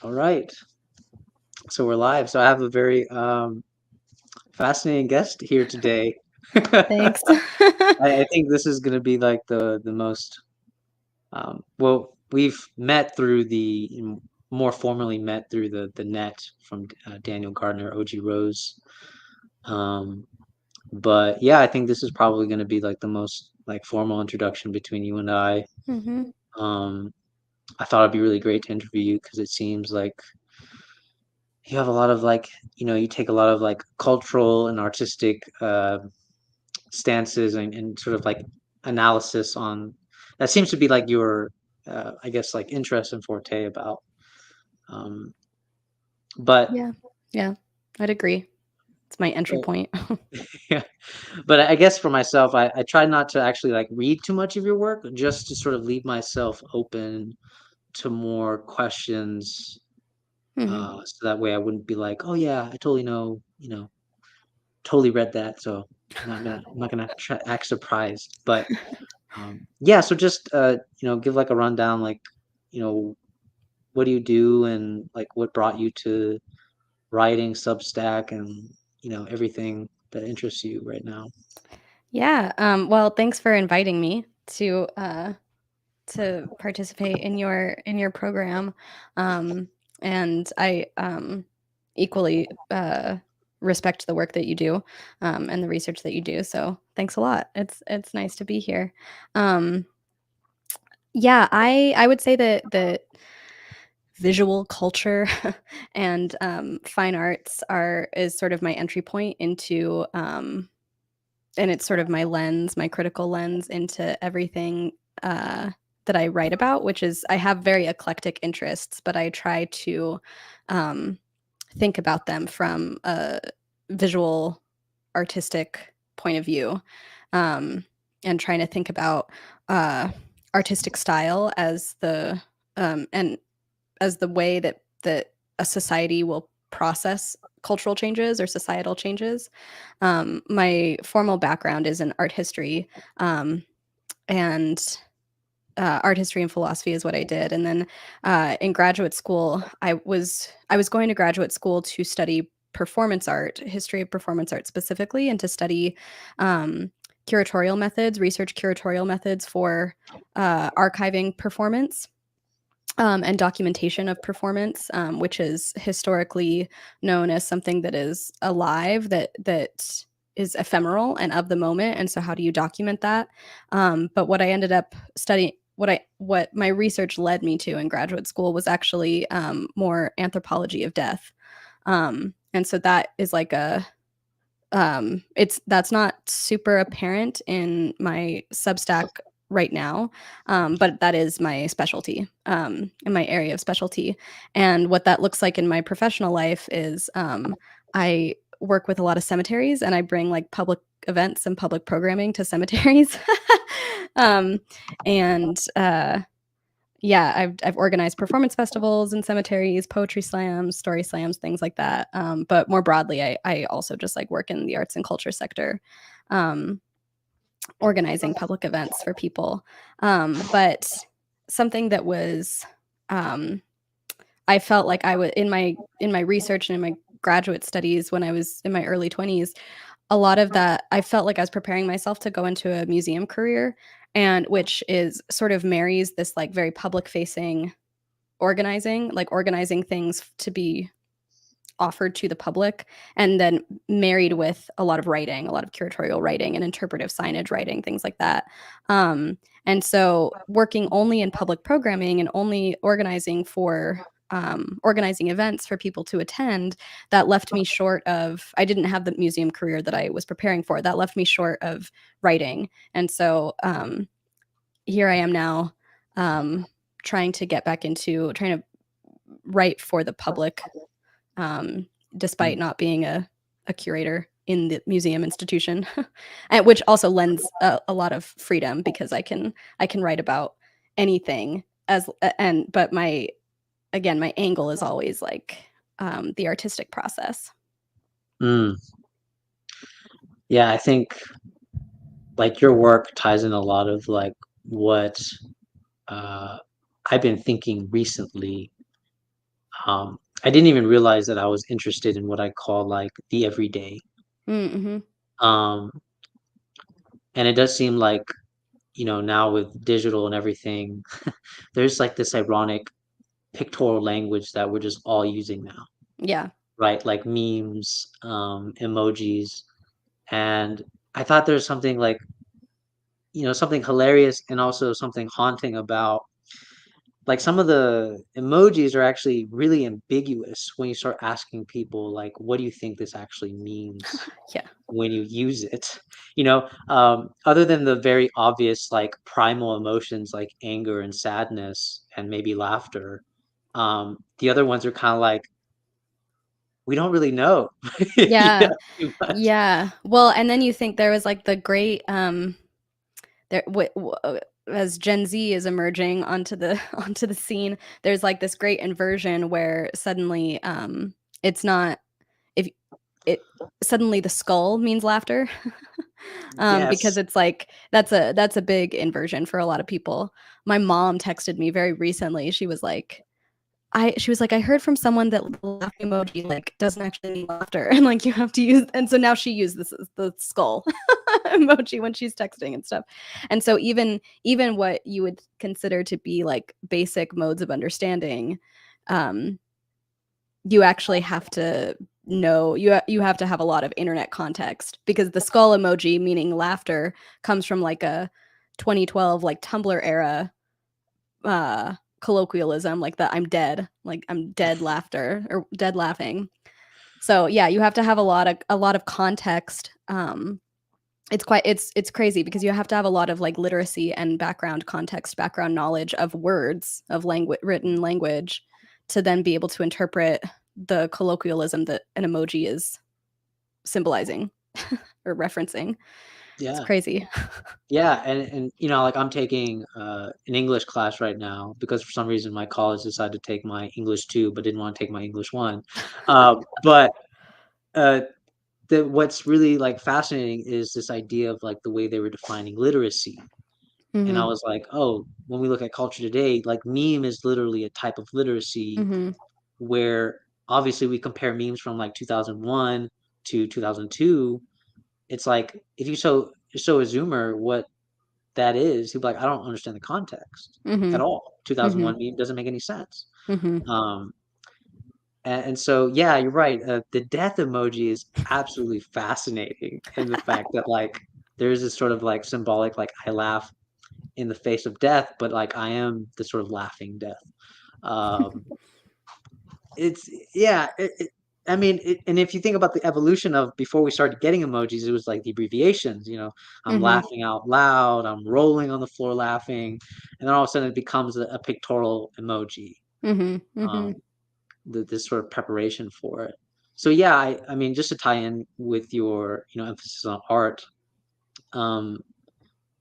All right. So we're live. So I have a very fascinating guest here today. Thanks. I think this is going to be like the most well, we've met through more formally met through the net from Daniel Gardner, OG Rose. Um, but yeah, I think this is probably going to be like the most like formal introduction between you and I. hmm Um, I thought it'd be really great to interview you because it seems like you have a lot of like, you take a lot of like cultural and artistic stances and sort of like analysis on that seems to be like your I guess like interest and forte about um but Yeah. Yeah. I'd agree. It's my entry but point. yeah, but I guess for myself I try not to actually like read too much of your work, just to sort of leave myself open to more questions, hmm so that way I wouldn't be like, oh yeah, I totally know, totally read that, so I'm not gonna act surprised. But yeah, so just give like a rundown, like, you know, what do you do and like what brought you to writing Substack and everything that interests you right now. Yeah. Well, thanks for inviting me to participate in your program. Um, and I equally respect the work that you do and the research that you do. So thanks a lot. It's nice to be here. Um, yeah, I would say that visual culture and fine arts are is sort of my entry point into and it's sort of my lens, my critical lens into everything uh, that I write about, which is I have very eclectic interests, but I try to um, think about them from a visual artistic point of view, um, and trying to think about uh, artistic style as and as the way that a society will process cultural changes or societal changes. My formal background is in art history, and art history and philosophy is what I did. And then in graduate school, I was going to graduate school to study performance art, history of performance art specifically, and to study um, curatorial methods, research curatorial methods for archiving performance and documentation of performance, which is historically known as something that is alive, that is ephemeral and of the moment. And so, how do you document that? But what I ended up studying, what my research led me to in graduate school was actually more anthropology of death. And so that is like a it's that's not super apparent in my Substack right now, but that is my specialty, in my area of specialty. And what that looks like in my professional life is I work with a lot of cemeteries, and I bring like public events and public programming to cemeteries. um, and yeah, I've organized performance festivals in cemeteries, poetry slams, story slams, things like that. But more broadly, I also just like work in the arts and culture sector, um, organizing public events for people. But something that was um, I felt like I was in my research and in my graduate studies when I was in my early 20s, a lot of that I felt like I was preparing myself to go into a museum career, and which is sort of marries this like very public facing organizing, like organizing things to be offered to the public, and then married with a lot of writing, a lot of curatorial writing and interpretive signage writing, things like that. And so working only in public programming and only organizing for organizing events for people to attend, that left me short of, I didn't have the museum career that I was preparing for. That left me short of writing. And so here I am now, um, trying to write for the public, um, despite Mm. not being a curator in the museum institution, and which also lends a lot of freedom because I can write about anything as and but my again my angle is always like the artistic process. Mm. Yeah, I think like your work ties in a lot of like what uh I've been thinking recently, I didn't even realize that I was interested in what I call like the everyday. Mhm. Um, and it does seem like, now with digital and everything, there's like this ironic pictorial language that we're just all using now, Yeah. right? Like memes, emojis. And I thought there's something like, something hilarious and also something haunting about like some of the emojis are actually really ambiguous when you start asking people like, what do you think this actually means Yeah. when you use it? Other than the very obvious like primal emotions like anger and sadness and maybe laughter, the other ones are kind of like, we don't really know. Yeah. Too much. Yeah. Well, and then you think there was like the great there as Gen Z is emerging onto the onto the scene, there's like this great inversion where suddenly it's not if it suddenly the skull means laughter. Because Yes. it's like that's a big inversion for a lot of people. My mom texted me very recently. She was like, "I heard from someone that the laughing emoji, like, doesn't actually mean laughter, and, like, you have to use," and so now she uses the skull emoji when she's texting and stuff. And so even what you would consider to be, like, basic modes of understanding, um, you actually have to know you have to have a lot of internet context because the skull emoji, meaning laughter, comes from, like, a 2012, like, Tumblr era colloquialism, like the like I'm dead laughter or dead laughing. So yeah, you have to have a lot of context. It's crazy because you have to have a lot of like literacy and background context, background knowledge of words, of language, written language, to then be able to interpret the colloquialism that an emoji is symbolizing or referencing. It's Yeah. crazy. Yeah, and like I'm taking an English class right now because for some reason my college decided to take my English 2, but didn't want to take my English 1. But uh, what's really like fascinating is this idea of like the way they were defining literacy. And I Mhm. was like, oh, when we look at culture today, like meme is literally a type of literacy Mhm. where obviously we compare memes from like 2001 to 2002. It's like if you show a Zoomer what that is, he'll be like, "I don't understand the context at Mhm. all. 2001 Mhm. meme doesn't make any sense." Mhm. Um, and so, yeah, you're right. The death emoji is absolutely fascinating in the fact that like there's this sort of like symbolic like I laugh in the face of death, but like I am the sort of laughing death. Um, it's yeah. I mean, and if you think about the evolution of before we started getting emojis, it was like the abbreviations. I'm Mhm. laughing out loud. I'm rolling on the floor laughing, and then all of a sudden it becomes a pictorial emoji. Mhm. Mhm. Um, this sort of preparation for it. So yeah, I mean, just to tie in with your emphasis on art, um,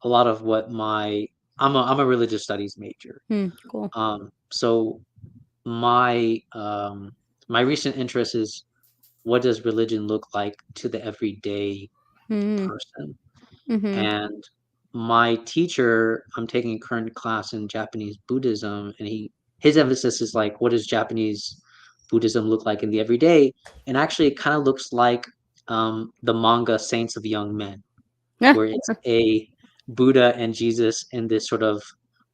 a lot of what I'm a religious studies major. Cool. So my my recent interest is what does religion look like to the everyday Mm. person? Mhm. And my teacher, I'm taking a current class in Japanese Buddhism, and his emphasis is like, what does Japanese Buddhism look like in the everyday? And actually, it kind of looks like the manga Saints of Young Men, Yeah. where it's a Buddha and Jesus in this sort of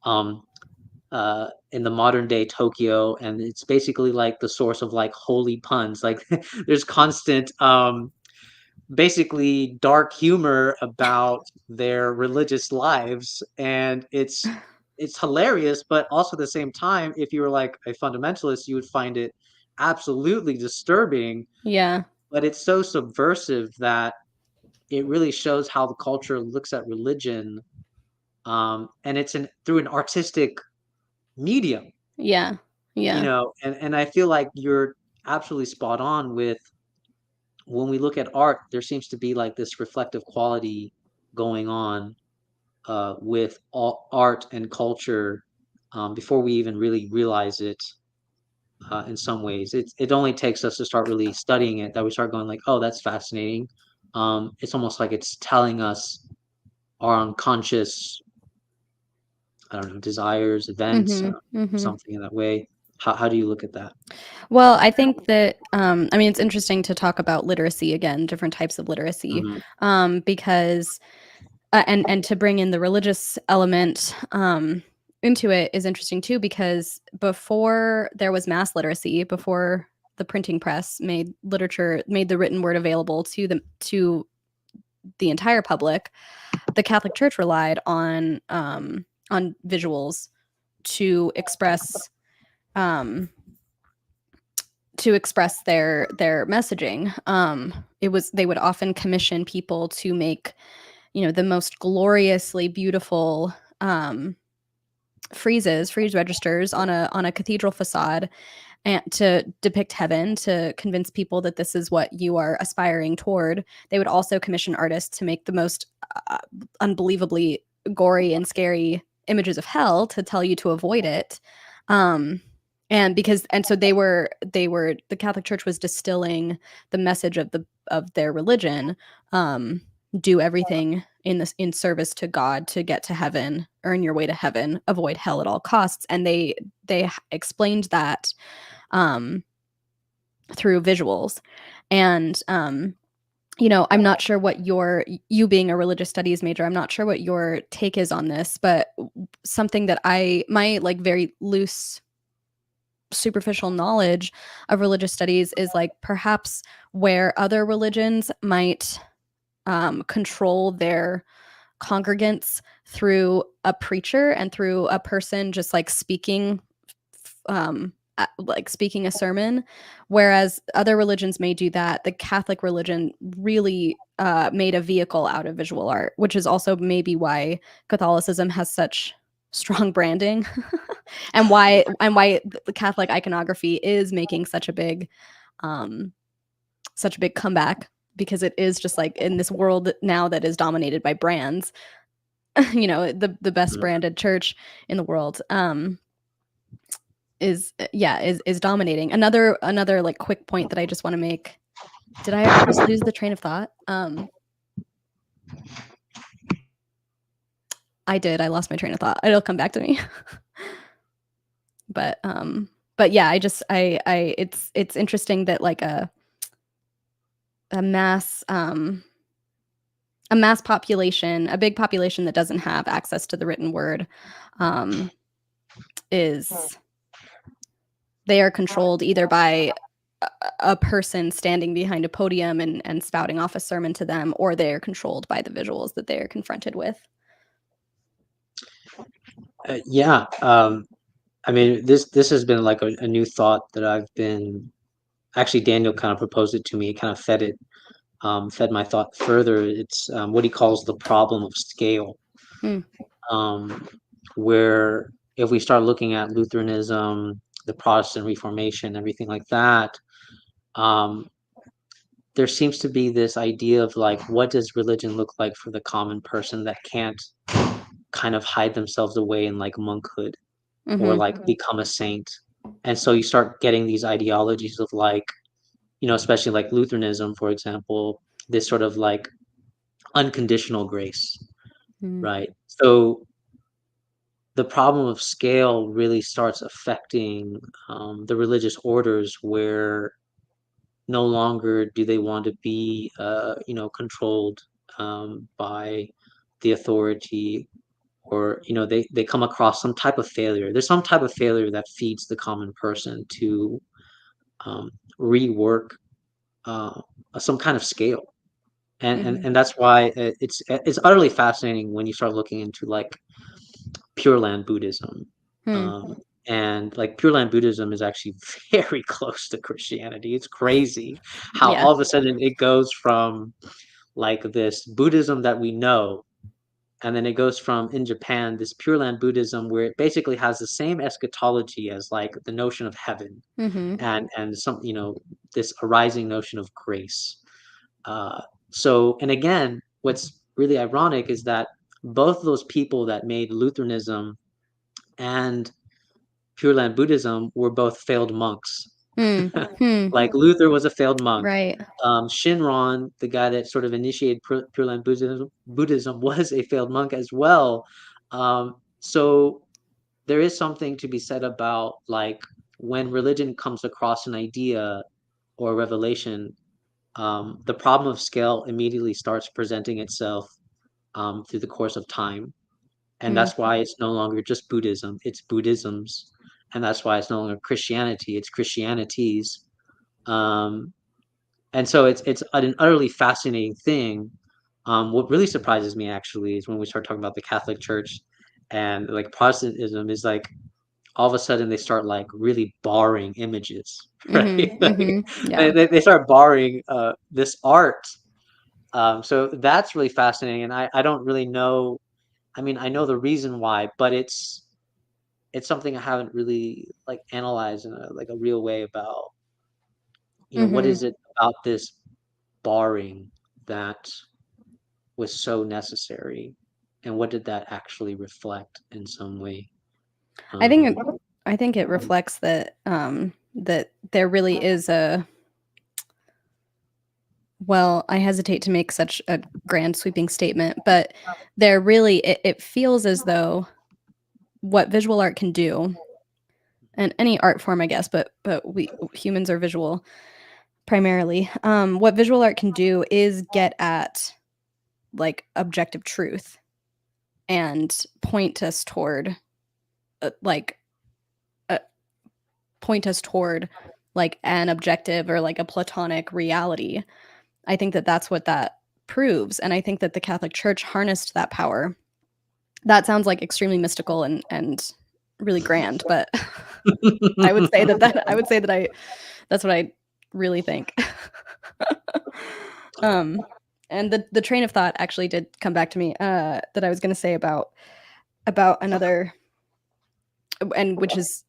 um, in the modern day Tokyo, and it's basically like the source of like holy puns. Like there's constant basically dark humor about their religious lives, and it's hilarious, but also at the same time, if you were like a fundamentalist, you would find it absolutely disturbing, Yeah. but it's so subversive that it really shows how the culture looks at religion, and it's through an artistic medium. Yeah. Yeah. And I feel like you're absolutely spot on with when we look at art, there seems to be like this reflective quality going on with all art and culture before we even really realize it. In some ways, it only takes us to start really studying it that we start going like, oh, that's fascinating. It's almost like it's telling us our unconscious, I don't know, desires, events, Mhm. Mhm. something in that way. How do you look at that? Well, I think that I mean, it's interesting to talk about literacy again, different types of literacy, Mhm, because and to bring in the religious element into it is interesting too, because before there was mass literacy, before the printing press made the written word available to the entire public, the Catholic Church relied on visuals to express um, their messaging. It was They would often commission people to make, the most gloriously beautiful frieze registers on a cathedral facade, and to depict heaven, to convince people that this is what you are aspiring toward. They would also commission artists to make the most uh, unbelievably gory and scary images of hell, to tell you to avoid it. Um, and so the Catholic Church was distilling the message of their religion. Um, do everything in service to God to get to heaven, earn your way to heaven, avoid hell at all costs. And they explained that um, through visuals. And I'm not sure what you being a religious studies major, I'm not sure what your take is on this, but something that my like very loose superficial knowledge of religious studies is like perhaps where other religions might control their congregants through a preacher and through a person just like speaking a sermon, whereas other religions may do that. The Catholic religion really made a vehicle out of visual art, which is also maybe why Catholicism has such strong branding, and why the Catholic iconography is making um, such a big comeback, because it is just like in this world now that is dominated by brands. The best mhm. branded church in the world is dominating. Another like quick point that I just want to make. Did I just lose the train of thought? I did. I lost my train of thought. It'll come back to me. but yeah, it's interesting that like a mass a mass population, a big population that doesn't have access to the written word, um, is they are controlled either by a person standing behind a podium and spouting off a sermon to them, or they are controlled by the visuals that they are confronted with. Yeah, I mean, this has been like a new thought that I've been actually Daniel kind of proposed it to me, kind of fed my thought further. It's what he calls the problem of scale, Hmm. um, where if we start looking at Lutheranism, the Protestant Reformation, everything like that, um, there seems to be this idea of like, what does religion look like for the common person that can't kind of hide themselves away in like monkhood or Mm-hmm. like become a saint? And so you start getting these ideologies of like, especially like Lutheranism, for example, this sort of like unconditional grace, Mm-hmm. right? So the problem of scale really starts affecting the religious orders where no longer do they want to be, controlled by the authority, or they come across some type of failure. There's some type of failure that feeds the common person to um, rework uh, some kind of scale. And that's why it's utterly fascinating when you start looking into like Pure Land Buddhism. Hmm. Um, and like Pure Land Buddhism is actually very close to Christianity. It's crazy how Yeah. all of a sudden it goes from like this Buddhism that we know, and then it goes from in Japan, this Pure Land Buddhism where it basically has the same eschatology as like the notion of heaven Mm-hmm. and some, this arising notion of grace. Uh, so, and again, what's really ironic is that both of those people that made Lutheranism and Pure Land Buddhism were both failed monks. Hmm. Hmm. Like Luther was a failed monk. Right. Shinron, the guy that sort of initiated Pure Land Buddhism, was a failed monk as well. So there is something to be said about like when religion comes across an idea or a revelation, the problem of scale immediately starts presenting itself through the course of time. And Mm, that's why it's no longer just Buddhism, it's Buddhisms. And that's why it's no longer Christianity, it's Christianities. Um, and so it's an utterly fascinating thing. What really surprises me actually is when we start talking about the Catholic Church and like Protestantism is like all of a sudden they start like really borrowing images, right? mhm, Like mhm, yeah, they start borrowing this art. So that's really fascinating, and I don't really know. I mean, I know the reason why, but it's something I haven't really like analyzed in a like a real way about, what mhm. is it about this barring that was so necessary, and what did that actually reflect in some way? I think it Um, I think it reflects that, that there really is a well, I hesitate to make such a grand sweeping statement, but there really it feels as though what visual art can do, and any art form, I guess, but we humans are visual primarily. What visual art can do is get at like objective truth and point us toward like uh, point us toward like an objective or like a platonic reality. I think that that's what that proves, and I think that the Catholic Church harnessed that power. That sounds like extremely mystical and really grand, but I would say that I that's what I really think. um, and the train of thought actually did come back to me that I was going to say about another, and which is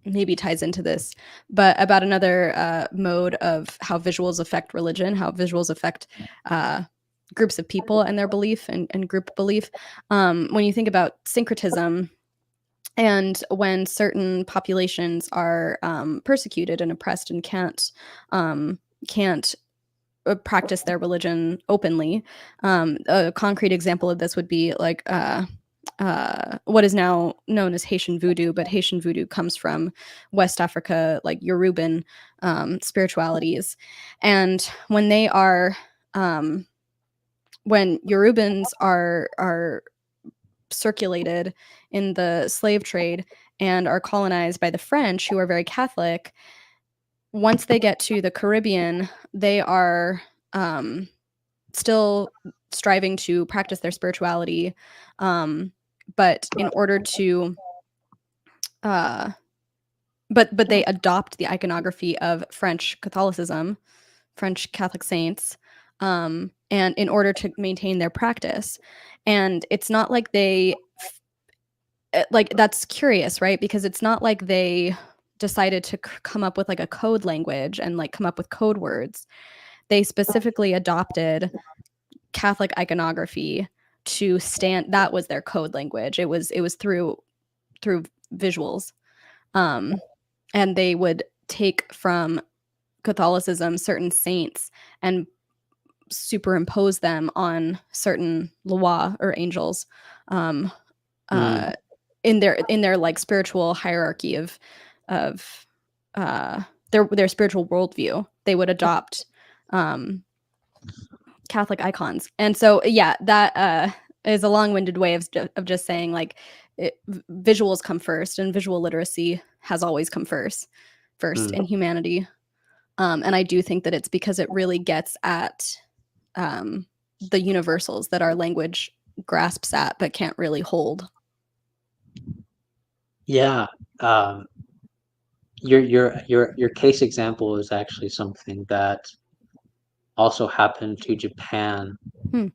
maybe ties into this, but about another mode of how visuals affect religion, how visuals affect uh, groups of people and their belief and group belief. When you think about syncretism, and when certain populations are persecuted and oppressed and can't practice their religion openly. A concrete example of this would be like what is now known as Haitian voodoo, but Haitian voodoo comes from West Africa, like Yoruban spiritualities. And um, when Yorubans are circulated in the slave trade and are colonized by the French, who are very Catholic, once they get to the Caribbean, they are um, still striving to practice their spirituality, um, but in order to uh, but they adopt the iconography of French Catholicism, French Catholic saints, and in order to maintain their practice. And it's not like like that's curious, right? Because it's not like they decided to come up with like a code language and like come up with code words. They specifically adopted Catholic iconography to stand. That was their code language. It was through visuals, um, and they would take from Catholicism certain saints and superimpose them on certain lois or angels, um, mm, uh, in their like spiritual hierarchy of uh, their spiritual worldview. They would adopt um, Catholic icons. And so, yeah, that is a long-winded way of just saying like visuals come first, and visual literacy has always come first mm. in humanity. And I do think that it's because it really gets at um, the universals that our language grasps at but can't really hold. Yeah. Um, your case example is actually something that also happened to Japan, Hmm.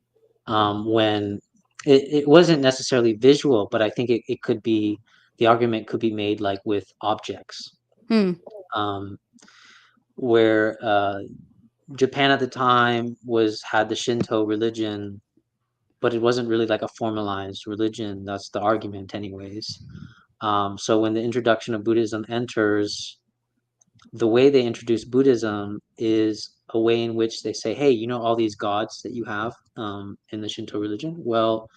when it wasn't necessarily visual, but I think it could be the argument could be made like with objects, Hmm. um, where Japan at the time was had the Shinto religion, but it wasn't really like a formalized religion. That's the argument, anyways. So when the introduction of Buddhism enters, the way they introduce Buddhism is a way in which they say, hey, all these gods that you have in the Shinto religion? Well,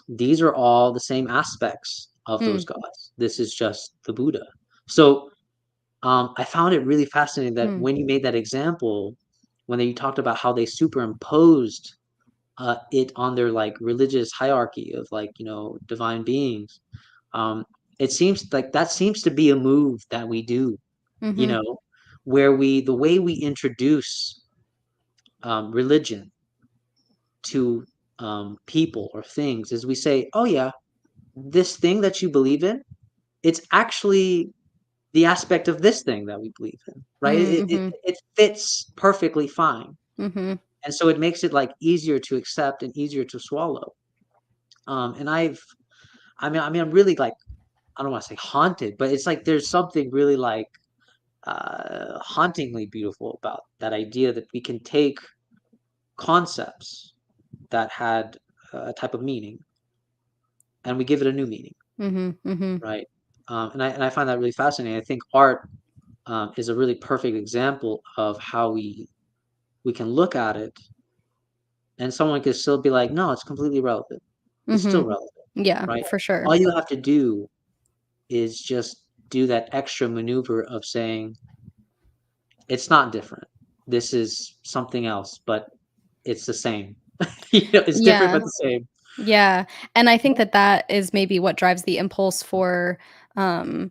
these are all the same aspects of Hmm. those gods. This is just the Buddha. So I found it really fascinating that Mm. when you made that example, when you talked about how they superimposed it on their like religious hierarchy of like, divine beings. Um, it seems like that seems to be a move that we do, you Mhm. know, where the way we introduce religion to people or things is we say, oh yeah, this thing that you believe in, it's actually the aspect of this thing that we believe in, right? Mm, It mhm. it fits perfectly fine. Mhm. And so it makes it like easier to accept and easier to swallow. And I'm really like, I don't want to say haunted, but it's like there's something really like hauntingly beautiful about that idea that we can take concepts that had a type of meaning and we give it a new meaning, Mhm. Mhm. right? And I find that really fascinating. I think art is a really perfect example of how we can look at it and someone could still be like, no, it's completely relevant. It's still Mhm. relevant, Yeah, right? for sure. All you have to do is just do that extra maneuver of saying, it's not different. This is something else, but it's the same. It's different Yeah. but the same. Yeah, and I think that that is maybe what drives the impulse for, um,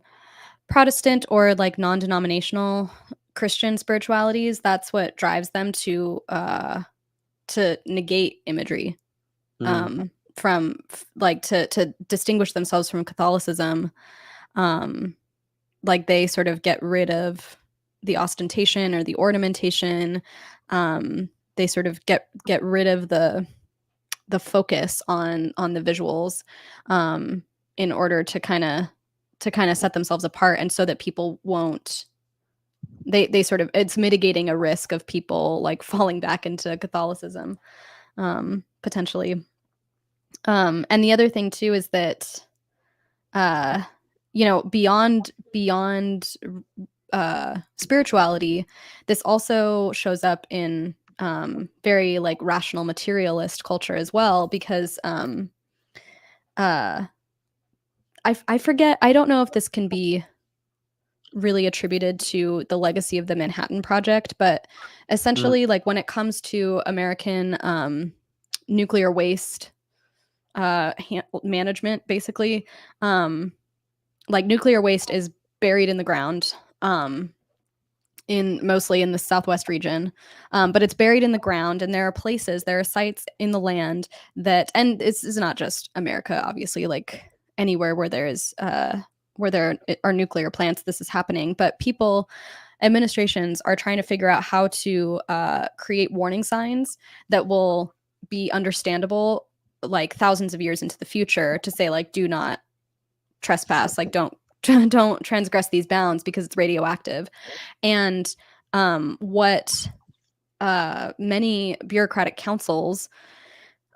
Protestant or, like, non-denominational Christian spiritualities. That's what drives them to negate imagery, Mm, from f like, to distinguish themselves from Catholicism. Um, like, they sort of get rid of the ostentation or the ornamentation. They sort of get rid of the focus on the visuals, um, in order to kinda set themselves apart, and so that people won't they sort of it's mitigating a risk of people, like, falling back into Catholicism, potentially. And the other thing too is that, uh, beyond spirituality, this also shows up in, very, like, rational materialist culture as well because, uh, I forget I don't know if this can be really attributed to the legacy of the Manhattan Project, but mm, essentially, like, when it comes to American, nuclear waste, management, basically, um, like, nuclear waste is buried in the ground, in mostly in the Southwest region, but it's buried in the ground, and there are sites in the land that and this is not just America, obviously, like, anywhere where where there are nuclear plants, this is happening, but administrations are trying to figure out how to, create warning signs that will be understandable, like, thousands of years into the future to say, like, "Do not trespass," like, "Don't don't transgress these bounds because it's radioactive." And, what, many bureaucratic councils,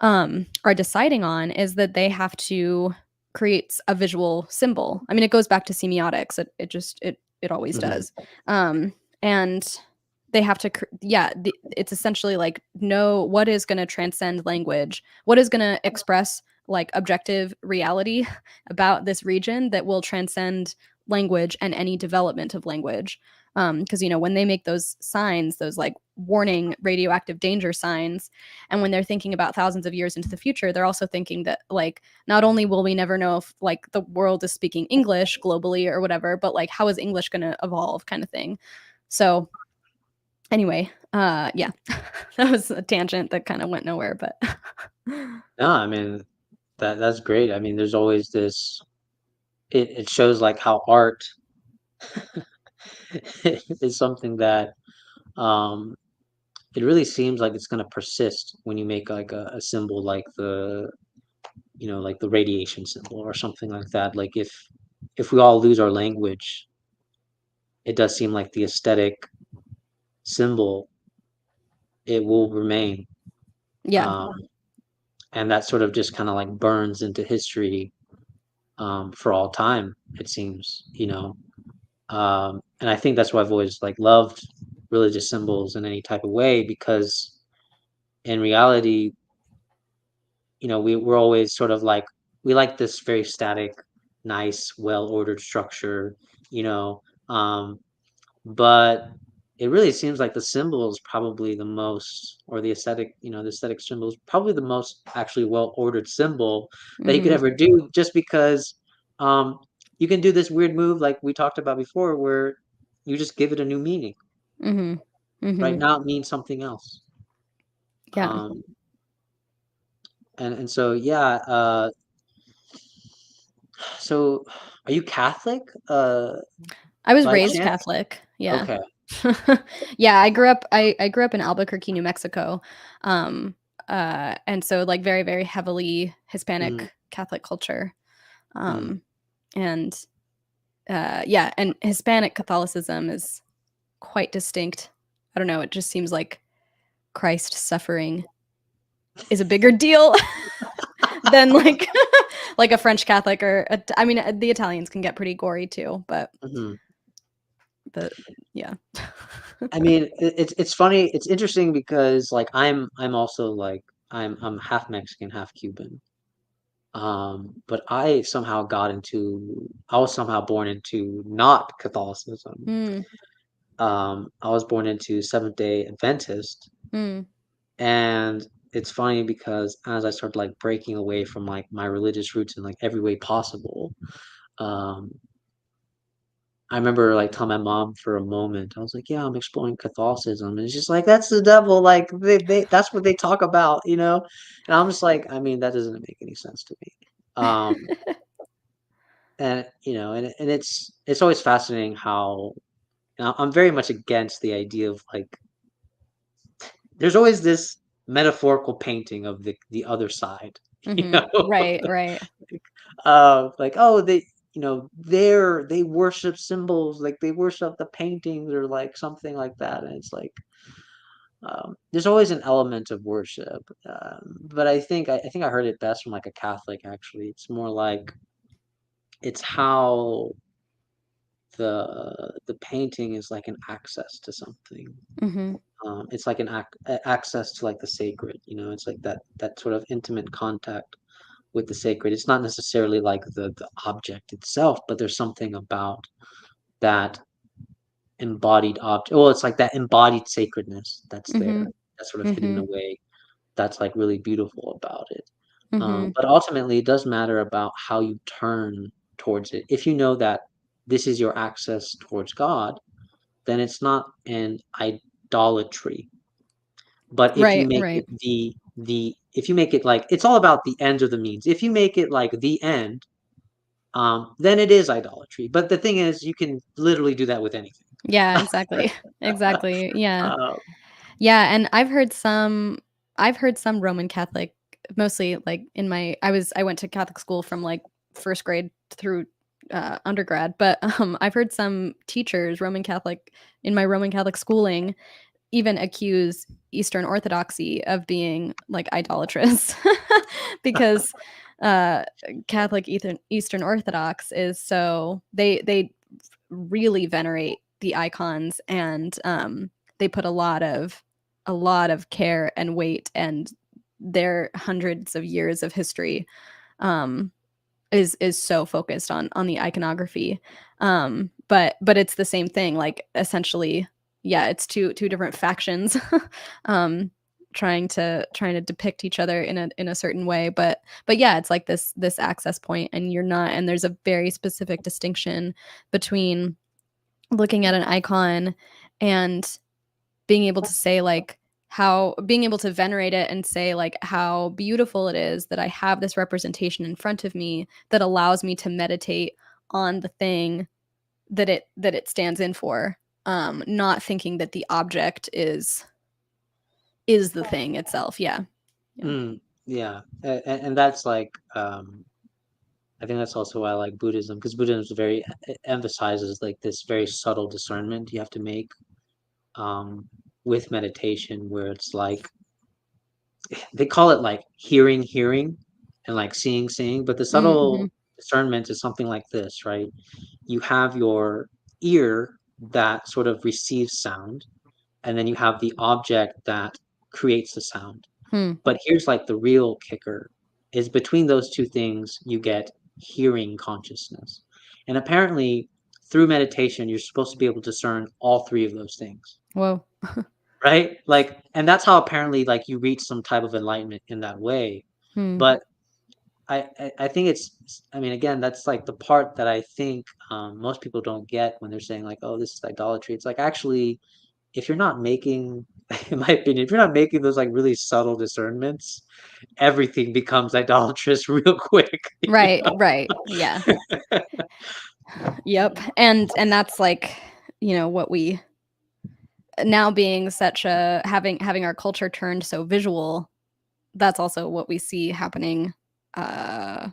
are deciding on is that they have to create a visual symbol. I mean, it goes back to semiotics. It always mhm, does. And they have to yeah, it's essentially like know what is going to transcend language, what is going to express like objective reality about this region that will transcend language and any development of language. Because when they make those signs, those like warning radioactive danger signs, and when they're thinking about thousands of years into the future, they're also thinking that like not only will we never know if like the world is speaking English globally or whatever, but like how is English going to evolve kind of thing. So anyway, yeah. That was a tangent that kind of went nowhere, but no, I mean, that's great. I mean, there's always this it shows, like, how art is something that, um, it really seems like it's gonna persist when you make, like, a symbol like like the radiation symbol or something like that. Like, if we all lose our language, it does seem like the aesthetic symbol, it will remain, yeah. um, and that sort of just kinda, like, burns into history, for all time, it seems, and I think that's why I've always, like, loved religious symbols in any type of way because in reality, we're always sort of like we like this very static, nice, well-ordered structure, you know, um, but it really seems like the symbol is probably the most, or the aesthetic, the aesthetic symbol is probably the most actually well-ordered symbol that you could Mhm. ever do, just because um, you can do this weird move like we talked about before, where you just give it a new meaning. Mhm. Right Mhm. now, it means something else. Yeah. Um, and so yeah. So, are you Catholic? I was By raised chance? Catholic, yeah. Okay. Yeah, I grew up in Albuquerque, New Mexico, um, and so, like, very, very heavily Mm, Hispanic Catholic culture, mm, um, and, yeah, and Hispanic Catholicism is quite distinct. I don't know, it just seems like Christ suffering is a bigger deal than, like like a French Catholic or I mean, the Italians can get pretty gory too, but mhm. the yeah. I mean, it's funny. It's interesting because like I'm also like I'm half Mexican, half Cuban. But I was somehow born into not Catholicism. Mm, I was born into Seventh-day Adventist, mm, and it's funny because as I started like breaking away from like my religious roots in like every way possible, um, I remember like telling my mom for a moment, I was like, "Yeah, I'm exploring Catholicism." And it's just like, "That's the devil." Like they that's what they talk about, you know? And I'm just like, I mean, that doesn't make any sense to me. Um, and and it's always fascinating how I'm very much against the idea of like there's always this metaphorical painting of the other side, you mhm. know? Right, right. Like, oh, they worship symbols, like they worship the paintings or like something like that, and it's like there's always an element of worship, but I think I heard it best from like a Catholic actually. It's more like it's how the painting is like an access to something. Mhm. It's like access to like the sacred, it's like that sort of intimate contact with the sacred. It's not necessarily like the object itself, but there's something about that embodied object. Well, it's like that embodied sacredness that's there, Mhm. that's sort of hidden Mhm. away. That's like really beautiful about it. Mhm. But ultimately, it does matter about how you turn towards it. If you know that this is your access towards God, then it's not an idolatry. But if you Right, make right. it the if you make it like it's all about the ends or the means. If you make it like the end, then it is idolatry. But the thing is, you can literally do that with anything. Yeah, exactly. Exactly, yeah. Uh, Yeah, and I've heard some Roman Catholic, mostly, like, I went to Catholic school from, like, 1st grade through, undergrad, but, I've heard some teachers, Roman Catholic in my Roman Catholic schooling, even accuse Eastern Orthodoxy of being, like, idolatrous because, uh, Catholic Eastern Orthodox is so they really venerate the icons and, they put a lot of care and weight and their hundreds of years of history, um, is so focused on the iconography. But it's the same thing, like, essentially, yeah, it's two different factions, um, trying to depict each other in a certain way, but yeah, it's like this access point, and you're not and there's a very specific distinction between looking at an icon and being able to say, like, how being able to venerate it and say, like, how beautiful it is that I have this representation in front of me that allows me to meditate on the thing that it stands in for, not thinking that the object is the thing itself. Yeah. Yeah. yeah, and that's like I think that's also why I like Buddhism, because Buddhism is very emphasizes like this very subtle discernment you have to make um, with meditation, where it's like they call it like hearing, and like seeing, but the Mm, subtle mhm. discernment is something like this, right? You have your ear that sort of receives sound, and then you have the object that creates the sound. Hmm. But here's like the real kicker is between those two things, you get hearing consciousness. And apparently through meditation, you're supposed to be able to discern all three of those things, Whoa. right? Like, and that's how apparently like you reach some type of enlightenment in that way. Hmm. But I think I mean, again, that's like the part that I think most people don't get when they're saying like, oh, this is idolatry. It's like actually, if you're not making, in my opinion, if you're not making those like really subtle discernments, everything becomes idolatrous real quick. Right, right. Yeah. Yep. And that's like, what we now being such a having our culture turned so visual, that's also what we see happening uh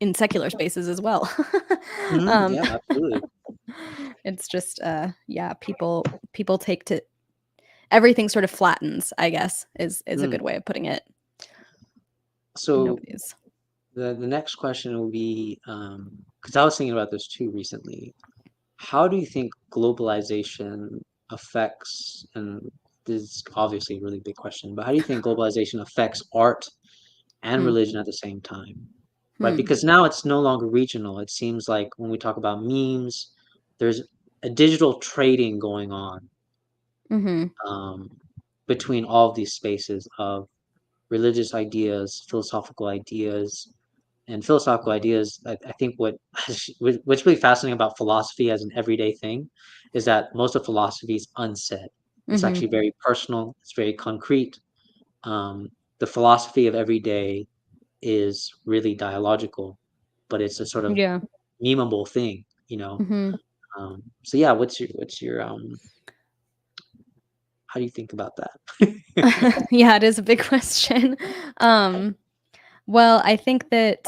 in secular spaces as well. Mhm, um yeah, absolutely. it's just yeah, people take to everything sort of flattens, I guess, is a Mm. good way of putting it. So Nobody's the next question will be, because I was thinking about this too recently. How do you think globalization affects, and this is obviously a really big question, but how do you think globalization affects art and hmm, religion at the same time? Right? hmm, Because now it's no longer regional. It seems like when we talk about memes, there's a digital trading going on mhm, um, between all of these spaces of religious ideas, philosophical ideas, and philosophical ideas. I think what's really fascinating about philosophy as an everyday thing is that most of philosophy is unsaid. It's mhm. actually very personal. It's very concrete. Um, the philosophy of every day is really dialogical, but it's a sort of Yeah. memeable thing, you know. Mhm. So yeah, what's your how do you think about that? Yeah, it is a big question. Um, well, I think that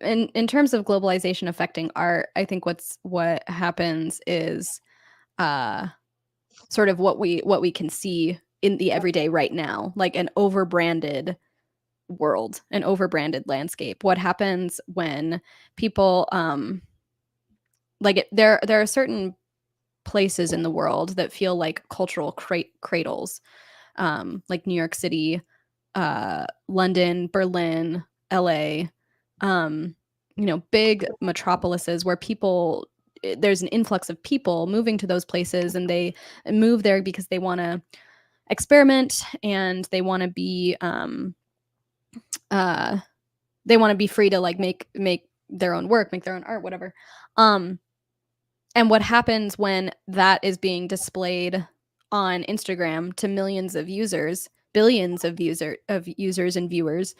in terms of globalization affecting art, I think what happens is uh sort of what we can see in the everyday right now, like an overbranded world, an overbranded landscape. What happens when people there are certain places in the world that feel like cultural cradles, like New York City, London, Berlin, LA, um, big metropolises where there's an influx of people moving to those places, and they move there because they want to experiment, and uh, they want to be free to like make their own work, make their own art, whatever. Um, and what happens when that is being displayed on Instagram to millions of users, billions of users and viewers,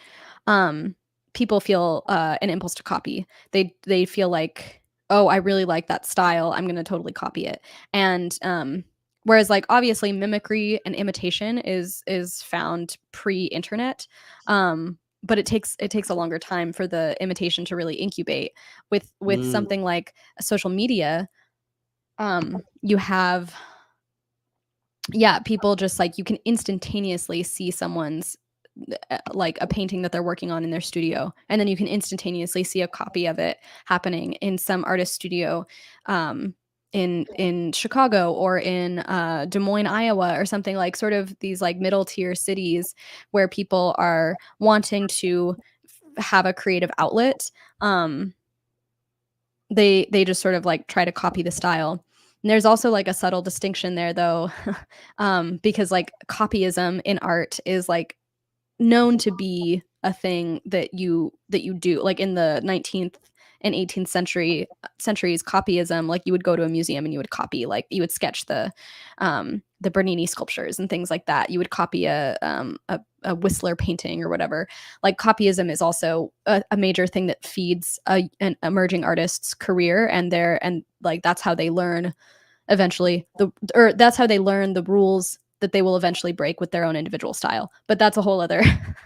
um, people feel an impulse to copy. They feel like, oh, I really like that style. I'm going to totally copy it. And whereas, like, obviously, mimicry and imitation is found pre-internet. But it takes a longer time for the imitation to really incubate. With Mm, something like social media, you have, yeah, people just like, you can instantaneously see someone's like a painting that they're working on in their studio, and then you can instantaneously see a copy of it happening in some artist studio, um in Chicago or in Des Moines, Iowa, or something, like sort of these like middle tier cities where people are wanting to have a creative outlet. They just sort of like try to copy the style. And there's also like a subtle distinction there, though, because like copyism in art is like known to be a thing that you do, like in the 19th and 18th centuries. Copyism, like you would go to a museum and you would copy, like you would sketch the Bernini sculptures and things like that. You would copy a Whistler painting or whatever. Like copyism is also a major thing that feeds an emerging artist's career, and like that's how they learn eventually or that's how they learn the rules that they will eventually break with their own individual style. But that's a whole other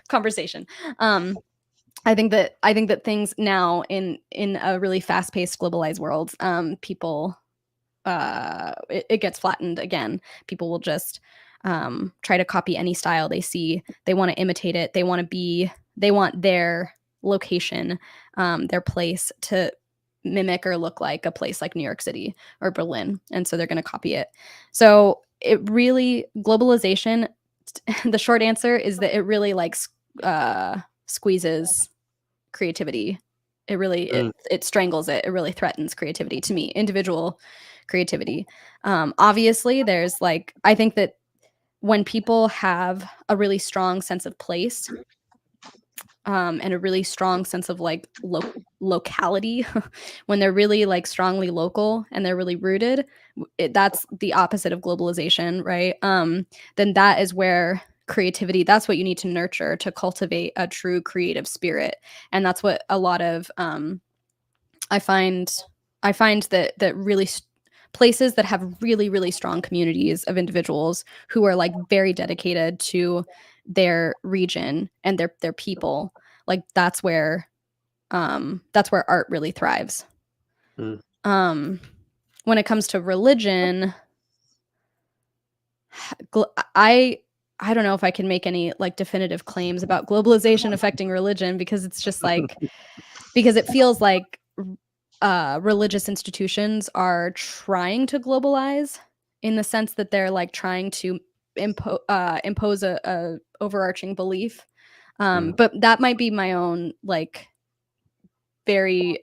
conversation. um I think that things now in a really fast-paced globalized world, people it gets flattened again. People will just try to copy any style they see. They want to imitate it. They want their location, their place to mimic or look like a place like New York City or Berlin. And so they're going to copy it. So it really, globalization, the short answer is that it really like squeezes creativity It really Mm, it strangles it. It really threatens creativity to me, individual creativity. Obviously, there's like I think that when people have a really strong sense of place, and a really strong sense of like locality, when they're really like strongly local and they're really rooted, that's the opposite of globalization, right? Then that is where creativity, that's what you need to nurture to cultivate a true creative spirit. And that's what a lot of I find I find that really places that have really really strong communities of individuals who are like very dedicated to their region and their people, like that's where art really thrives. mm. um when it comes to religion, I I don't know if I can make any like definitive claims about globalization affecting religion, because it's just like, because it feels like religious institutions are trying to globalize, in the sense that they're like trying to impose a overarching belief. Mm. But that might be my own like very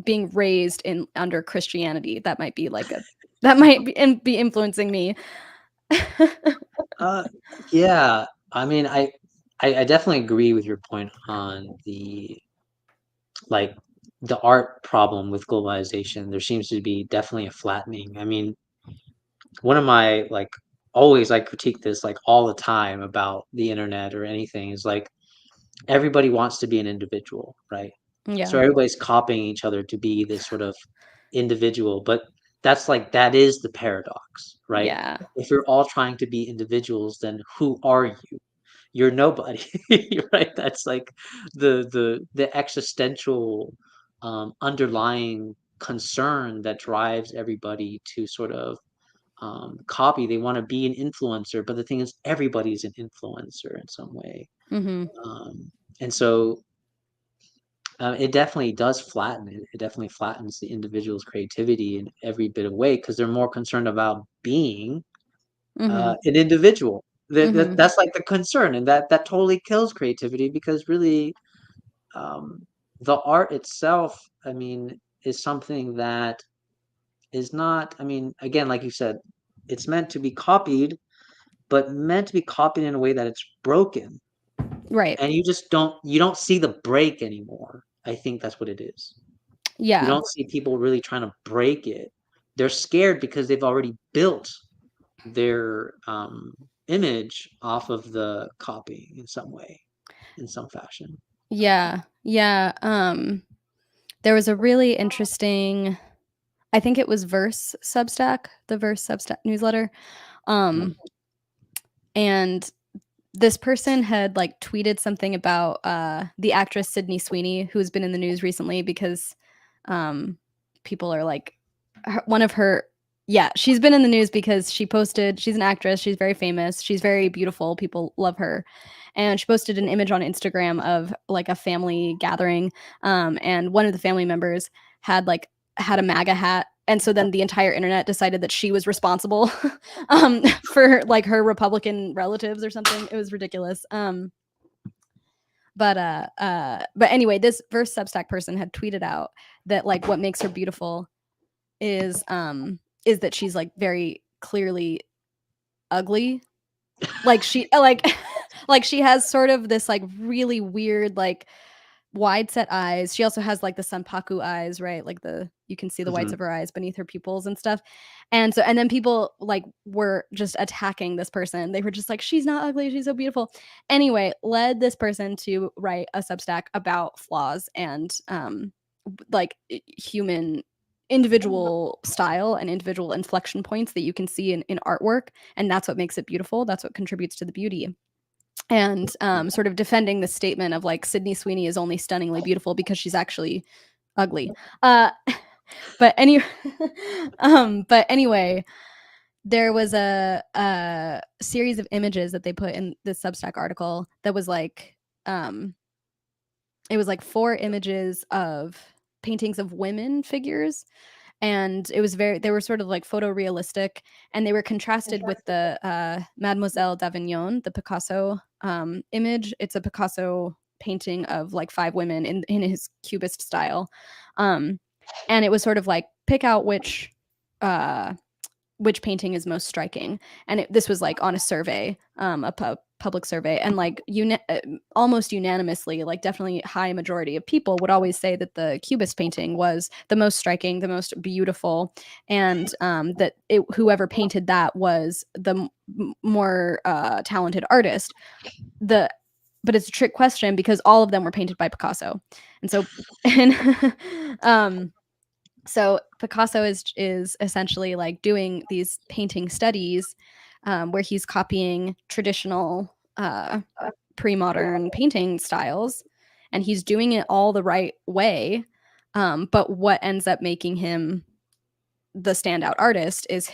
being raised in under Christianity. That might be like a that might be influencing me. Uh, yeah, I mean, I definitely agree with your point on like, the art problem with globalization. There seems to be definitely a flattening. I mean, one of my, like, always, I critique this, like, all the time about the internet or anything is, like, everybody wants to be an individual, right? So Yeah. everybody's copying each other to be this sort of individual, but that's like that is the paradox, right? Yeah. If you're all trying to be individuals, then who are you? You're nobody, right? That's like the existential underlying concern that drives everybody to sort of copy. They want to be an influencer, but the thing is, everybody's an influencer in some way. Mhm. Um, and so it definitely does flatten it. It definitely flattens the individual's creativity in every bit of way because they're more concerned about being Mhm. an individual. Mhm. That's like the concern, and that totally kills creativity because really, um, the art itself, I mean, is something that is not. I mean, again, like you said, it's meant to be copied, but meant to be copied in a way that it's broken, Right. and you don't see the break anymore. I think that's what it is. You Yeah. don't see people really trying to break it. They're scared because they've already built their, image off of the copy in some way, in some fashion. Yeah. Yeah. There was a really interesting, I think it was Verse Substack, the Verse Substack newsletter. Mhm, Um, and this person had like tweeted something about the actress Sydney Sweeney, who's been in the news recently because um, people are like one of her. Yeah, she's been in the news because she posted. She's an actress. She's very famous. She's very beautiful. People love her, and she posted an image on Instagram of like a family gathering, and one of the family members had like had a MAGA hat. And so then the entire internet decided that she was responsible for like her Republican relatives or something. It was ridiculous. But anyway, this Verse Substack person had tweeted out that like what makes her beautiful is that she's like very clearly ugly. Like she like like she has sort of this like really weird like wide set eyes. She also has like the sanpaku eyes, right? Like the you can see the whites mhm, of her eyes beneath her pupils and stuff. And so and then people like were just attacking this person. They were just like, she's not ugly, she's so beautiful. Anyway, led this person to write a Substack about flaws and like human individual style and individual inflection points that you can see in artwork. And that's what makes it beautiful. That's what contributes to the beauty, and sort of defending the statement of like Sydney Sweeney is only stunningly beautiful because she's actually ugly. Uh, but any, but anyway, there was a series of images that they put in this Substack article that was like, um, it was like 4 images of paintings of women figures, and it was very they were sort of like photorealistic, and they were contrasted with the Mademoiselle d'Avignon, the Picasso image. It's a Picasso painting of like 5 women in his cubist style. Um, and it was sort of like pick out uh which painting is most striking. And this was like on a survey, public survey, and like almost unanimously, like definitely high majority of people would always say that the cubist painting was the most striking, the most beautiful, and that whoever painted that was the more talented artist. The But it's a trick question because all of them were painted by Picasso, and so and so Picasso is essentially like doing these painting studies, where he's copying traditional pre-modern painting styles, and he's doing it all the right way. But what ends up making him the standout artist is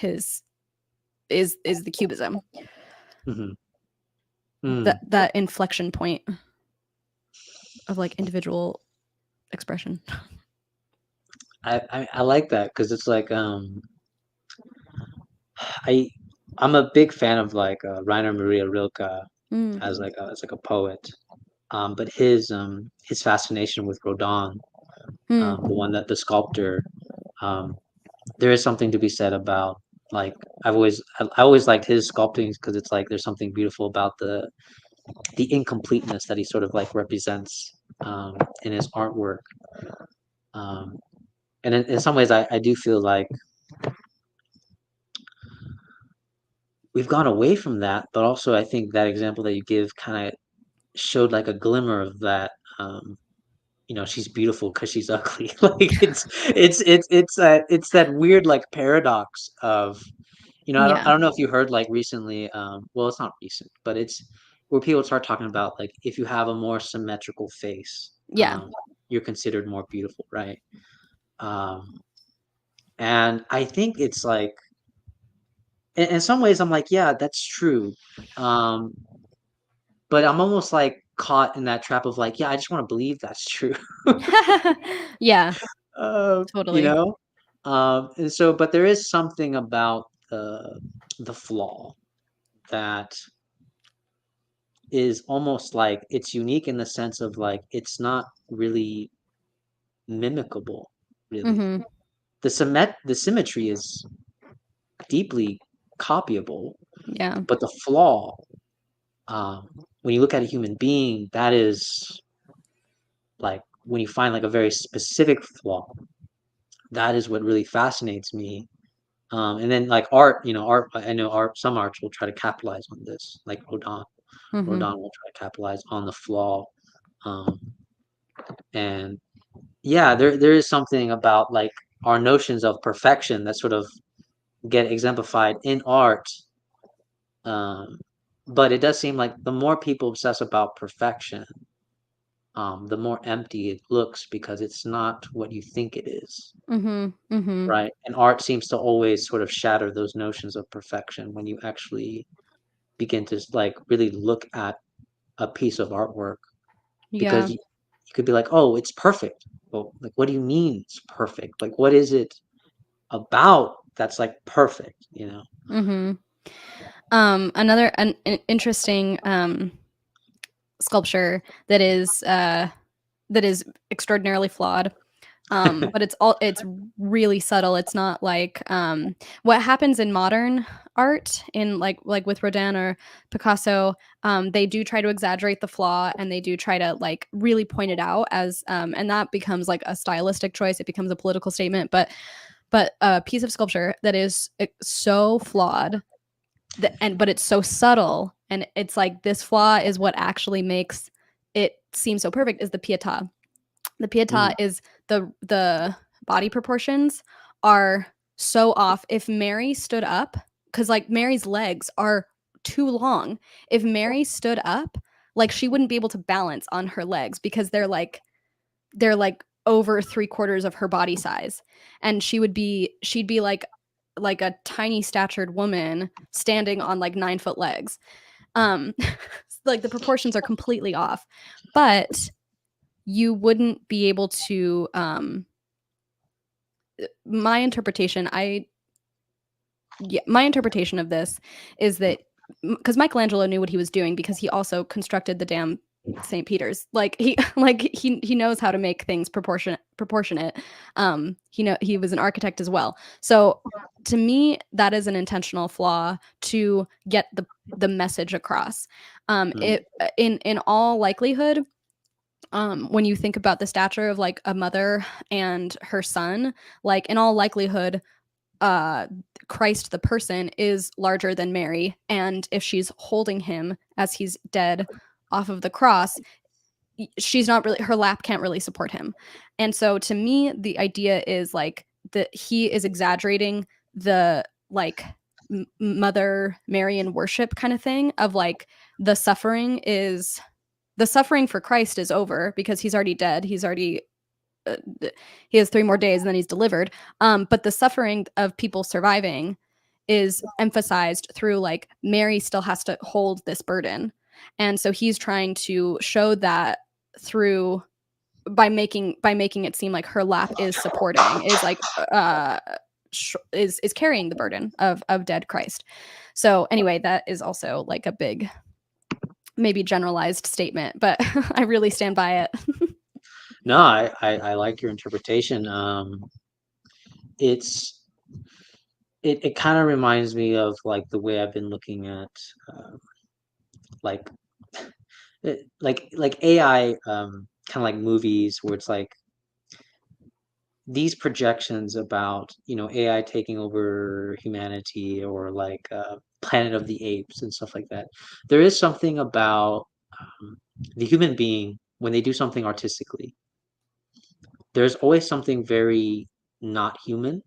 the cubism, Mhm. Mm. that inflection point of like individual expression. I like that because it's like I I'm a big fan of like Rainer Maria Rilke Mm, as like a poet. But his fascination with Rodin, mm, the one that the sculptor, um, there is something to be said about like I always liked his sculptings because it's like there's something beautiful about the incompleteness that he sort of like represents in his artwork. Um, and in some ways, I do feel like we've gone away from that, but also I think that example that you give kind of showed like a glimmer of that. You know, she's beautiful because she's ugly. Like it's that weird like paradox of, you know, yeah, I don't know if you heard like recently, well, it's not recent, but it's where people start talking about like if you have a more symmetrical face, yeah. you're considered more beautiful, right? Um, and I think it's like in some ways I'm like, yeah, that's true. Um, but I'm almost like caught in that trap of like, yeah, I just want to believe that's true. Yeah, You totally. know? And so, but there is something about the flaw that is almost like it's unique in the sense of like it's not really mimicable, really. Hmm. The symmetry is deeply copyable, Yeah. but the flaw, um, when you look at a human being, that is like when you find like a very specific flaw, that is what really fascinates me. And then like art, you know, art, I know art, some arts will try to capitalize on this, like Rodin. Hmm. Rodin will try to capitalize on the flaw. Um, and yeah, there is something about like our notions of perfection that sort of get exemplified in art. Um, but it does seem like the more people obsess about perfection, the more empty it looks because it's not what you think it is, Mhm, mhm. right? And art seems to always sort of shatter those notions of perfection when you actually begin to like really look at a piece of artwork because Yeah, you could be like, oh, it's perfect. Well, like, what do you mean it's perfect? Like, what is it about that's like perfect, you know? mhm. Another an interesting, sculpture that is extraordinarily flawed, but it's really subtle. It's not like, what happens in modern art in like with Rodin or Picasso, they do try to exaggerate the flaw, and they do try to like really point it out as, and that becomes like a stylistic choice. It becomes a political statement, but a piece of sculpture that is so flawed, but it's so subtle, and it's like this flaw is what actually makes it seem so perfect, is the pietà. The Mm, pietà is the body proportions are so off. If Mary stood up, because like Mary's legs are too long, if Mary stood up, like she wouldn't be able to balance on her legs because they're like over 3/4 of her body size, and she'd be like a tiny statured woman standing on like 9-foot legs. um like the proportions are completely off, but you wouldn't be able to, my interpretation I yeah, my interpretation of this is that because Michelangelo knew what he was doing, because he also constructed the damn St. Peter's. Like he knows how to make things proportionate. He was an architect as well. So to me, that is an intentional flaw to get the message across. Mm, It in all likelihood, when you think about the stature of like a mother and her son, like in all likelihood, uh Christ the person is larger than Mary, and if she's holding him as he's dead off of the cross, she's not really, her lap can't really support him. And so to me, the idea is like that he is exaggerating the like Mother Marian worship kind of thing of like the suffering is the suffering for Christ is over because he's already dead. He's already uh, he has 3 more days and then he's delivered. But the suffering of people surviving is emphasized through like Mary still has to hold this burden. And so he's trying to show that through by making it seem like her lap is supporting, is like is carrying the burden of dead Christ. So anyway, that is also like a big, maybe generalized statement, but I really stand by it. no, I like your interpretation. It's it kind of reminds me of like the way I've been looking at uh, like like AI, kind of like movies where it's like these projections about, AI taking over humanity, or like Planet of the Apes and stuff like that. There is something about the human being when they do something artistically. There's always something very not human.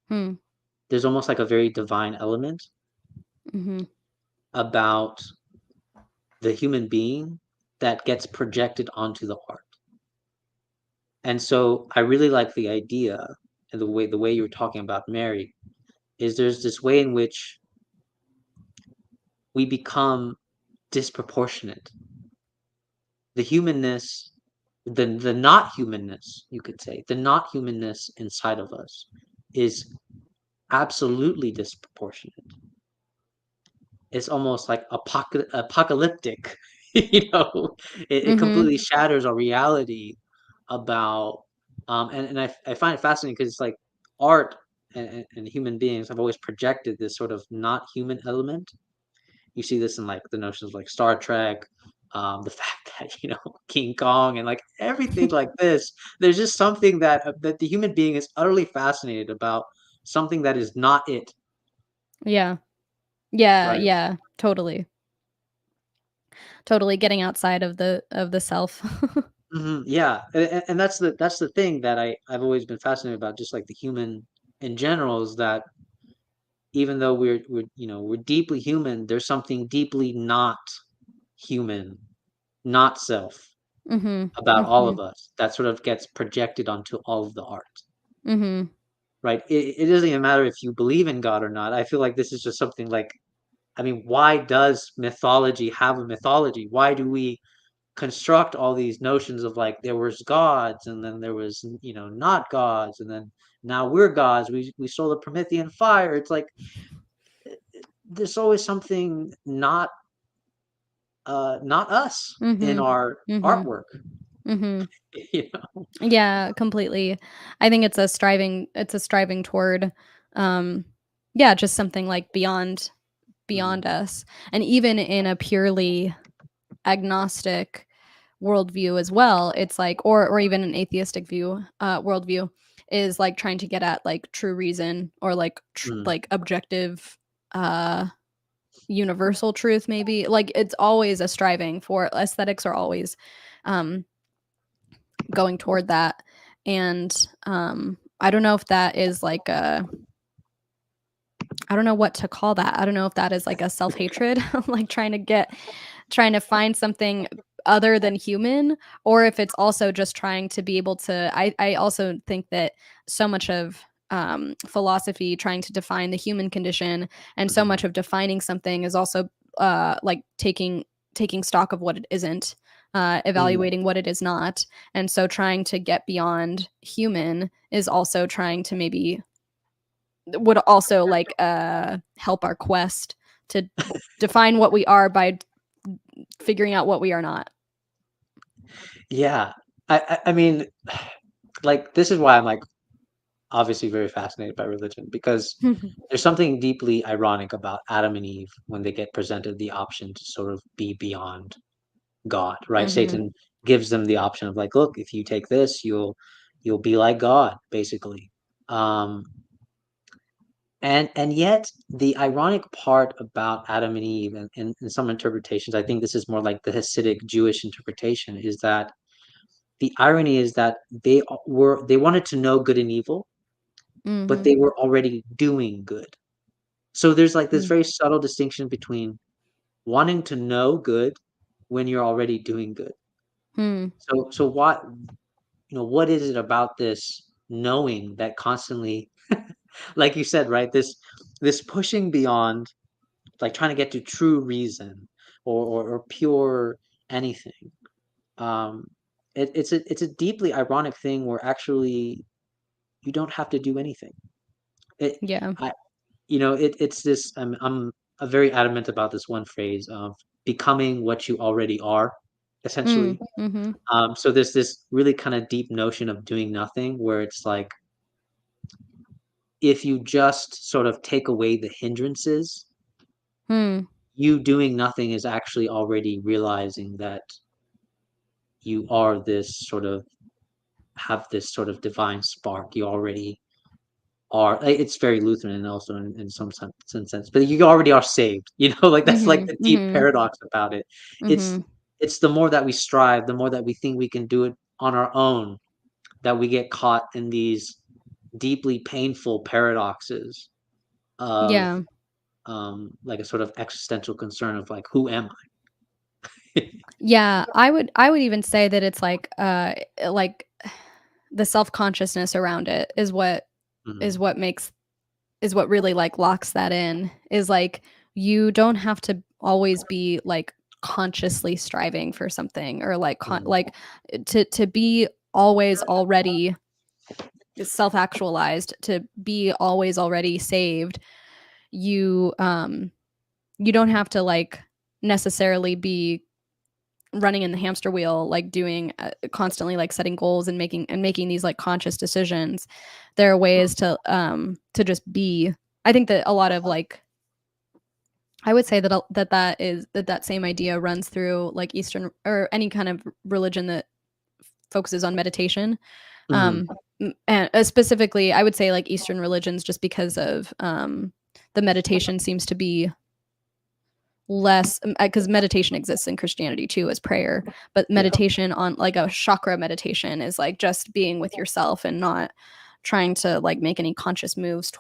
Hmm. There's almost like a very divine element Mm-hmm. about the human being that gets projected onto the art. And so I really like the idea, and the way you were talking about Mary, is there's this way in which we become disproportionate. The humanness, the not humanness, you could say, the not humanness inside of us is absolutely disproportionate. It's almost like apocalyptic, you know. It Mm-hmm. completely shatters our reality about, and I find it fascinating because it's like art and human beings have always projected this sort of not human element. You see this in like the notions of like Star Trek, the fact that King Kong and like everything like this. There's just something that the human being is utterly fascinated about, something that is not it, Yeah. Yeah. right? Yeah. Totally. Totally getting outside of the self. Yeah, and that's the thing that I've always been fascinated about, just like the human in general, is that even though we're deeply human, there's something deeply not human, not self, Mm-hmm. about all Mm-hmm. of us that sort of gets projected onto all of the art, Mm-hmm. right? It doesn't even matter if you believe in God or not. I feel like this is just something like, I mean, why does mythology have a mythology? Why do we construct all these notions of like there was gods and then there was not gods, and then now we're gods, we stole the Promethean fire? It's like there's always something not us in Mm-hmm. our Mm-hmm. artwork. Mm-hmm. you know Yeah, completely. I think it's a striving toward um yeah, just something like Mhm, beyond us. And even in a purely agnostic worldview as well, it's like, or even an atheistic worldview, is like trying to get at like true reason, or like mm, like objective uh universal truth, maybe. Like it's always a striving for, aesthetics are always um going toward that. And I don't know if that is like a, I don't know what to call that. I don't know if that is like a self-hatred, like trying to find something other than human, or if it's also just trying to be able to, I also think that so much of philosophy trying to define the human condition, and so mhm, much of defining something is also like taking stock of what it isn't, mm. evaluating what it is not. And so trying to get beyond human is also trying to maybe, would also like help our quest to define what we are by figuring out what we are not. Yeah. I mean, like, this is why I'm, like, obviously very fascinated by religion because there's something deeply ironic about Adam and Eve when they get presented the option to sort of be beyond God, right? Mhm. Satan gives them the option of like, look, if you take this, you'll be like God, basically. Um, and yet the ironic part about Adam and Eve and in some interpretations, I think this is more like the Hasidic Jewish interpretation, is that the irony is that they wanted to know good and evil, but Mhm. they were already doing good. So there's like this Mm. very subtle distinction between wanting to know good when you're already doing good. Hmm. So what, what is it about this knowing that constantly, like you said, right? This pushing beyond, like trying to get to true reason or pure anything. Um, it's a deeply ironic thing where actually you don't have to do anything. It Yeah. I it's this. I'm very adamant about this one phrase of becoming what you already are, Mm. essentially. Mhm. So there's this really kind of deep notion of doing nothing where it's like if you just sort of take away the hindrances, Hmm. you doing nothing is actually already realizing that you are this sort of have this sort of divine spark. You already are. It's very Lutheran and also in some sense, but you already are saved. Like that's like Mhm. the deep Mhm. paradox about it. It's Mhm. it's the more that we strive, the more that we think we can do it on our own, that we get caught in these deeply painful paradoxes of Yeah. like a sort of existential concern of like, who am I? Yeah, I would even say that it's like the self-consciousness around it is Mhm, what makes is what really, like, locks that in, is, like, you don't have to always be, like, consciously striving for something or, like, mhm, to be always already self-actualized, to be always already saved, you, you don't have to, like, necessarily be running in the hamster wheel, like, doing, constantly, like, setting goals and making these, like, conscious decisions. There are ways to just be. I think that a lot of, like, I would say that that same idea runs through, like, Eastern or any kind of religion that focuses on meditation. mhm, Um, and, specifically, I would say, like, Eastern religions just because of, the meditation seems to be less, because meditation exists in Christianity too as prayer, but yeah, meditation on, like, a chakra meditation is, like, just being with yourself and not trying to, like, make any conscious moves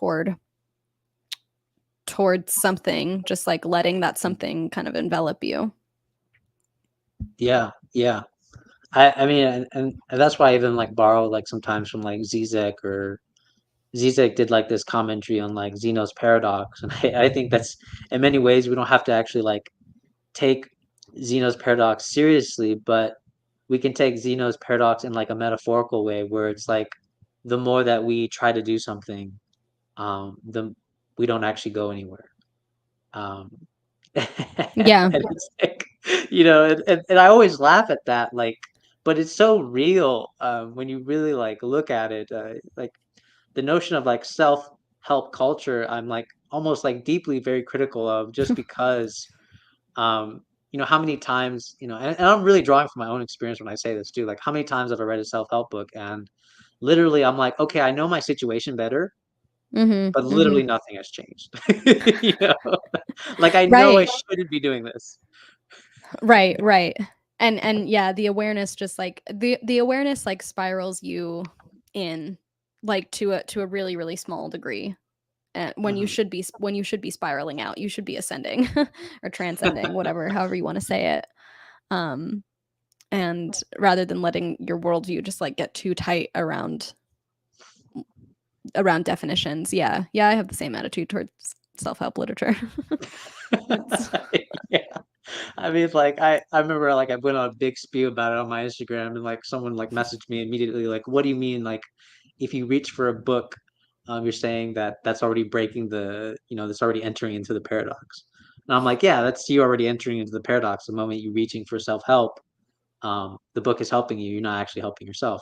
towards something, just, like, letting that something kind of envelop you. yeah, yeah. I mean, and that's why I even like borrow like sometimes from like Zizek or Zizek did like this commentary on like Zeno's paradox, and I think that's in many ways we don't have to actually like take Zeno's paradox seriously, but we can take Zeno's paradox in like a metaphorical way where it's like the more that we try to do something, the we don't actually go anywhere. Um, Yeah. and it's like, and I always laugh at that, like, but it's so real when you really like look at it. Like the notion of like self-help culture, I'm like almost like deeply very critical of just because how many times, and I'm really drawing from my own experience when I say this too, like how many times have I read a self-help book and literally I'm like, okay, I know my situation better, Mhm, but mhm. literally nothing has changed. You know, like I know I Right, shouldn't be doing this. right, right. And yeah, the awareness just, like the awareness, like, spirals you in, like, to a really, really small degree. Mhm. When you should be spiraling out, you should be ascending or transcending, whatever, however you wanna say it. Um, and rather than letting your worldview just, like, get too tight around definitions. Yeah, yeah, I have the same attitude towards self-help literature. It's Yeah. I mean, like, I remember, like, I went on a big spew about it on my Instagram, and, like, someone, like, messaged me immediately, like, "What do you mean, like, if you reach for a book, you're saying that that's already breaking that's already entering into the paradox?" And I'm like, "Yeah, that's you already entering into the paradox the moment you're reaching for self-help, the book is helping you, you're not actually helping yourself.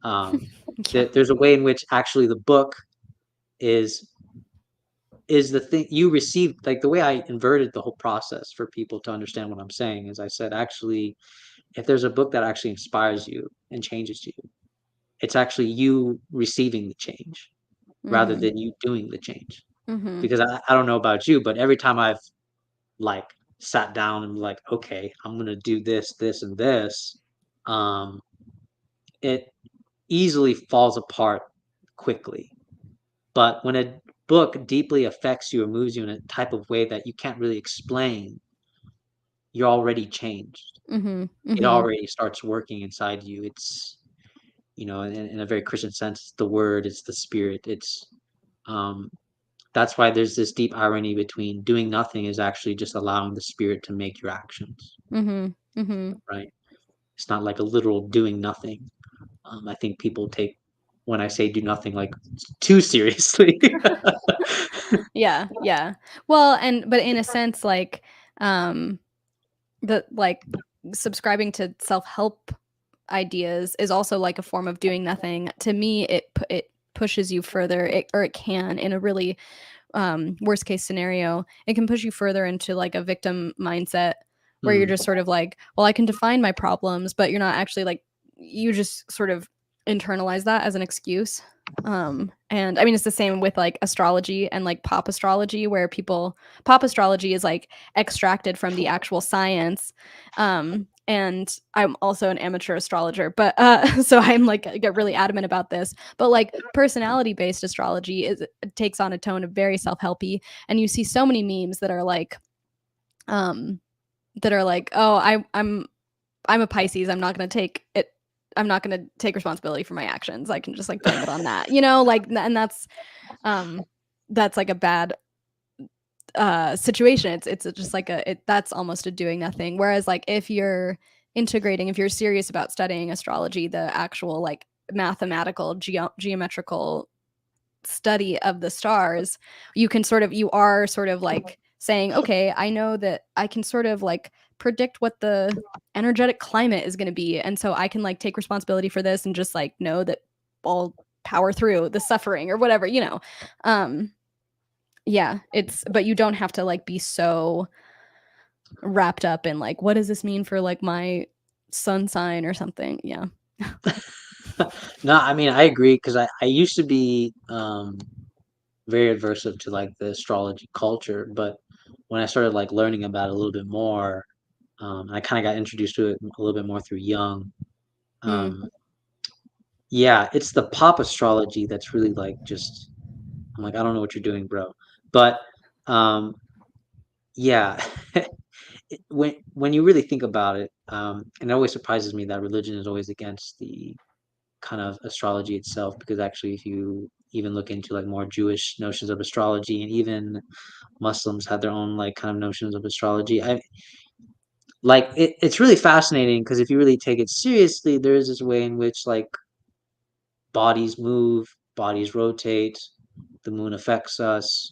Um, Yeah. there's a way in which actually the book is is the thing you receive. Like the way I inverted the whole process for people to understand what I'm saying is I said, actually, if there's a book that actually inspires you and changes you, it's actually you receiving the change rather Mhm. than you doing the change. Mhm. Because I don't know about you, but every time I've like sat down and like, okay, I'm gonna do this, this, and this, um, it easily falls apart quickly. But when a book deeply affects you or moves you in a type of way that you can't really explain, you're already changed. Mhm. It Mhm. already starts working inside you. It's, in a very Christian sense, it's the word, it's the spirit. Um, that's why there's this deep irony between doing nothing is actually just allowing the spirit to make your actions, Mhm. Mhm. right? It's not like a literal doing nothing. I think people take when I say do nothing like too seriously. Yeah, yeah. Well, and but in a sense, like, um, like, subscribing to self-help ideas is also like a form of doing nothing. To me, it pushes you further, or it can in a really worst case scenario, it can push you further into like a victim mindset where you're Mm, just sort of like, well, I can define my problems, but you're not actually like, you just sort of internalize that as an excuse. And I mean, it's the same with like astrology and like pop astrology, where pop astrology is like extracted from the actual science. And I'm also an amateur astrologer, but so I'm like, I get really adamant about this. But like personality based astrology takes on a tone of very self-helpy, and you see so many memes um that are like, oh, I'm a Pisces, I'm not going to take responsibility for my actions, I can just like blame it on that, like, and um that's like a bad situation. It's just like that's almost a doing nothing. Whereas like if you're serious about studying astrology, the actual like mathematical geometrical study of the stars, you are sort of like saying, okay, I know that I can sort of like predict what the energetic climate is going to be, and so I can like take responsibility for this and just like know that I'll power through the suffering or whatever. um yeah, but you don't have to like be so wrapped up in like, what does this mean for like my sun sign or something. Yeah. no, I mean, I agree because I used to be very aversive to like the astrology culture, but when I started like learning about it a little bit more, I kind of got introduced to it a little bit more through Jung. Mm. Um, yeah, it's the pop astrology that's really like just I'm like, I don't know what you're doing, bro. But um, yeah, when you really think about it, and it always surprises me that religion is always against the kind of astrology itself, because actually, if you even look into like more Jewish notions of astrology, and even Muslims have their own like kind of notions of astrology. It's really fascinating because if you really take it seriously, there is this way in which like bodies move, bodies rotate, the moon affects us.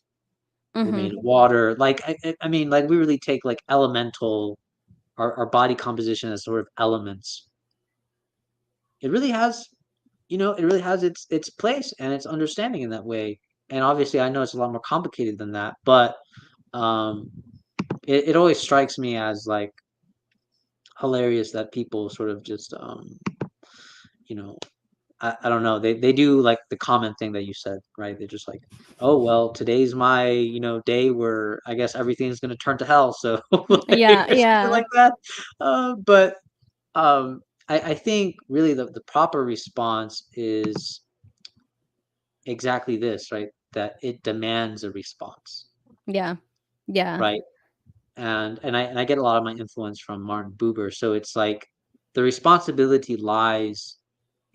We're Mhm. made of water. Like I mean, like we really take like elemental our body composition as sort of elements. It really has, it really has its place and its understanding in that way. And obviously, I know it's a lot more complicated than that, but um, it always strikes me as like hilarious that people sort of just you know I don't know, they do like the common thing that you said, right? They're just like, oh well, today's my day where I guess everything's gonna turn to hell, so like Yeah, or something yeah. like that. But I think really the proper response is exactly this, right? That it demands a response, Yeah. Yeah. right? And I get a lot of my influence from Martin Buber, so it's like the responsibility lies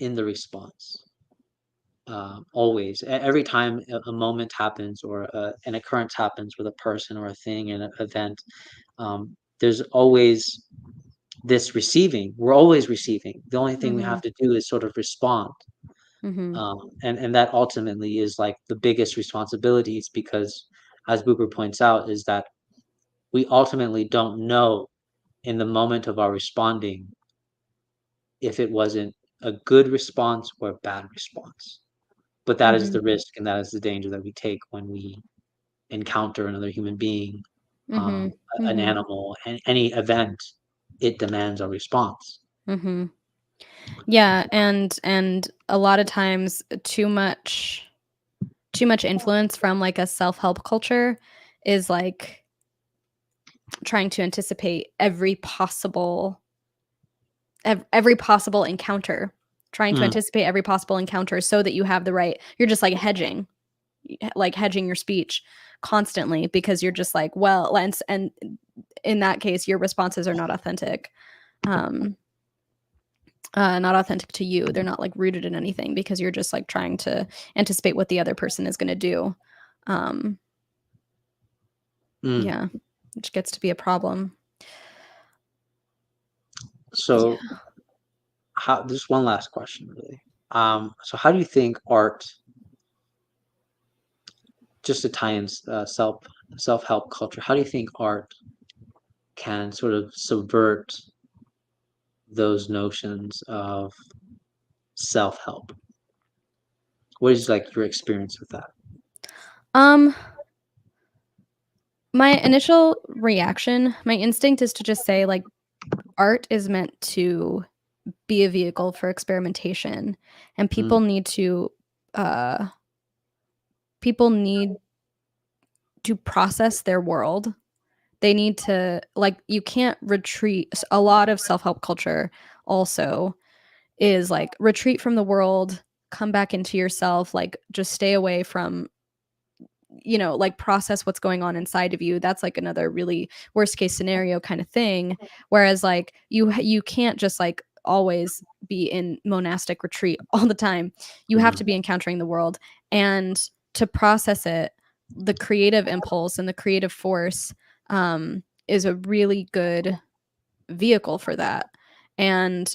in the response. Always, every time a moment happens or an occurrence happens with a person or a thing, an event, there's always this receiving. We're always receiving. The only thing we have Mhm. to do is sort of respond. Mhm. And that ultimately is like the biggest responsibilities because, as Buber points out, is that we ultimately don't know in the moment of our responding, if it wasn't a good response or a bad response. But that is Mhm. the risk and that is the danger that we take when we encounter another human being, Mhm. an Mhm. animal, any event, it demands a response. Mhm. Yeah, and a lot of times too much influence from, like, a self-help culture is, like, trying to anticipate every possible encounter, trying to Mm, anticipate every possible encounter so that you have the right you're just, like, hedging your speech constantly because you're just like, "Well," and in that case, your responses are um, not authentic to you. They're not, like, rooted in anything because you're just, like, trying to anticipate what the other person is gonna do. Um, mm. yeah, which gets to be a problem. So, Yeah. how just one last question, really. So how do you think art, just to tie in self-help culture, how do you think art can sort of subvert those notions of self-help? What is like your experience with that? Um, my initial reaction, my instinct is to just say, like, art is meant to be a vehicle for experimentation, and Mm, uh people need to process their world. They need to like, you can't retreat a lot of self-help culture also is, like, retreat from the world, come back into yourself, like, just stay away from like, process what's going on inside of you. That's, like, another really worst case scenario kinda thing, whereas, like, you can't just, like, always be in monastic retreat all the time. You have to mhm, be encountering the world, and to process it, the creative impulse and the creative force, is a really good vehicle for that, and,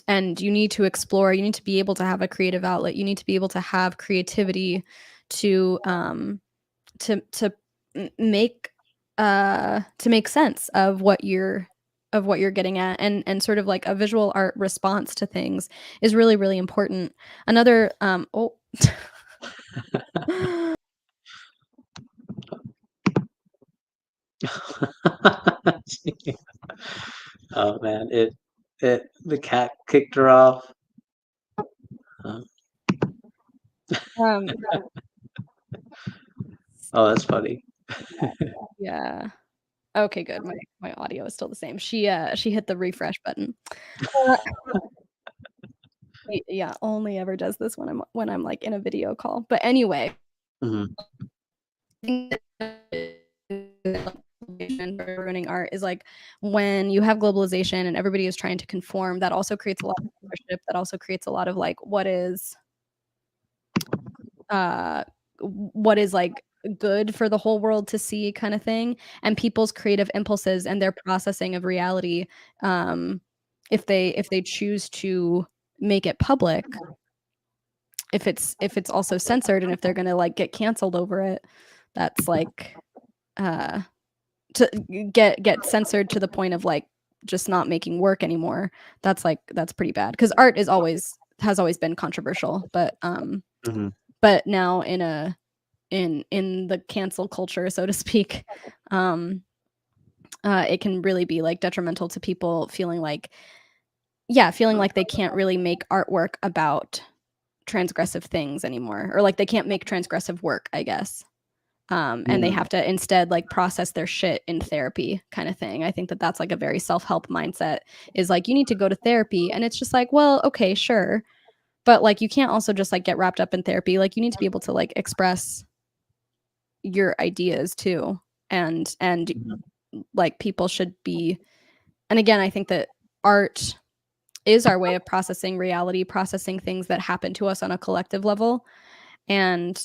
and you need to explore, you need to be able to have a creative outlet, you need to be able to have creativity to, to to make sense of what you're getting at, and sort of like a visual art response to things is really, really important. Another, oh Oh man, the cat kicked her off. Uh, um, oh, that's funny. yeah. Okay, good. My audio is still the same. She hit the refresh button. Uh, yeah, only ever does this when I'm, like, in a video call. But anyway, Mhm, ruining art is, like, when you have globalization and everybody is trying to conform, that also creates a lot of censorship, that also creates a lot of, like, uh, what is, like, good for the whole world to see kinda thing, and people's creative impulses and their processing of reality, um, if they choose to make it public, if it's also censored and if they're gonna, like, get canceled over it, that's, like, uh to get censored to the point of, like, just not making work anymore, that's pretty bad. Because art has always been controversial, mhm, but now in the cancel culture, so to speak, um, it can really be, like, detrimental to people feeling like they can't really make artwork about transgressive things anymore, or, like, they can't make transgressive work, I guess. And they yeah, have to instead, like, process their shit in therapy kinda thing. I think that that's, like, a very self-help mindset, is, like, you need to go to therapy, and it's just like, well, okay, sure, but, like, you can't also just, like, get wrapped up in therapy, like, you need to be able to, like, express your ideas too, and, mhm, like, people should be and again, I think that art is our way of processing reality, processing things that happen to us on a collective level, and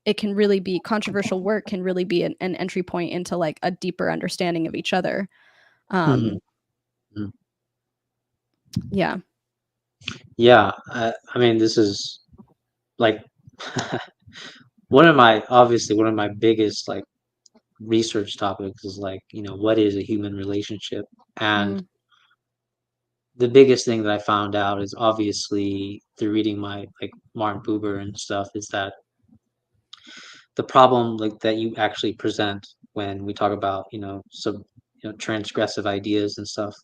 it can really be controversial work can really be an entry point into like a deeper understanding of each other. mhm, um mhm. yeah. Yeah, I mean, this is like one of my biggest like research topics is like, what is a human relationship? And Mm, the biggest thing that I found out is obviously through reading my like Martin Buber and stuff is that the problem like that you actually present when we talk about, some, transgressive ideas and stuff,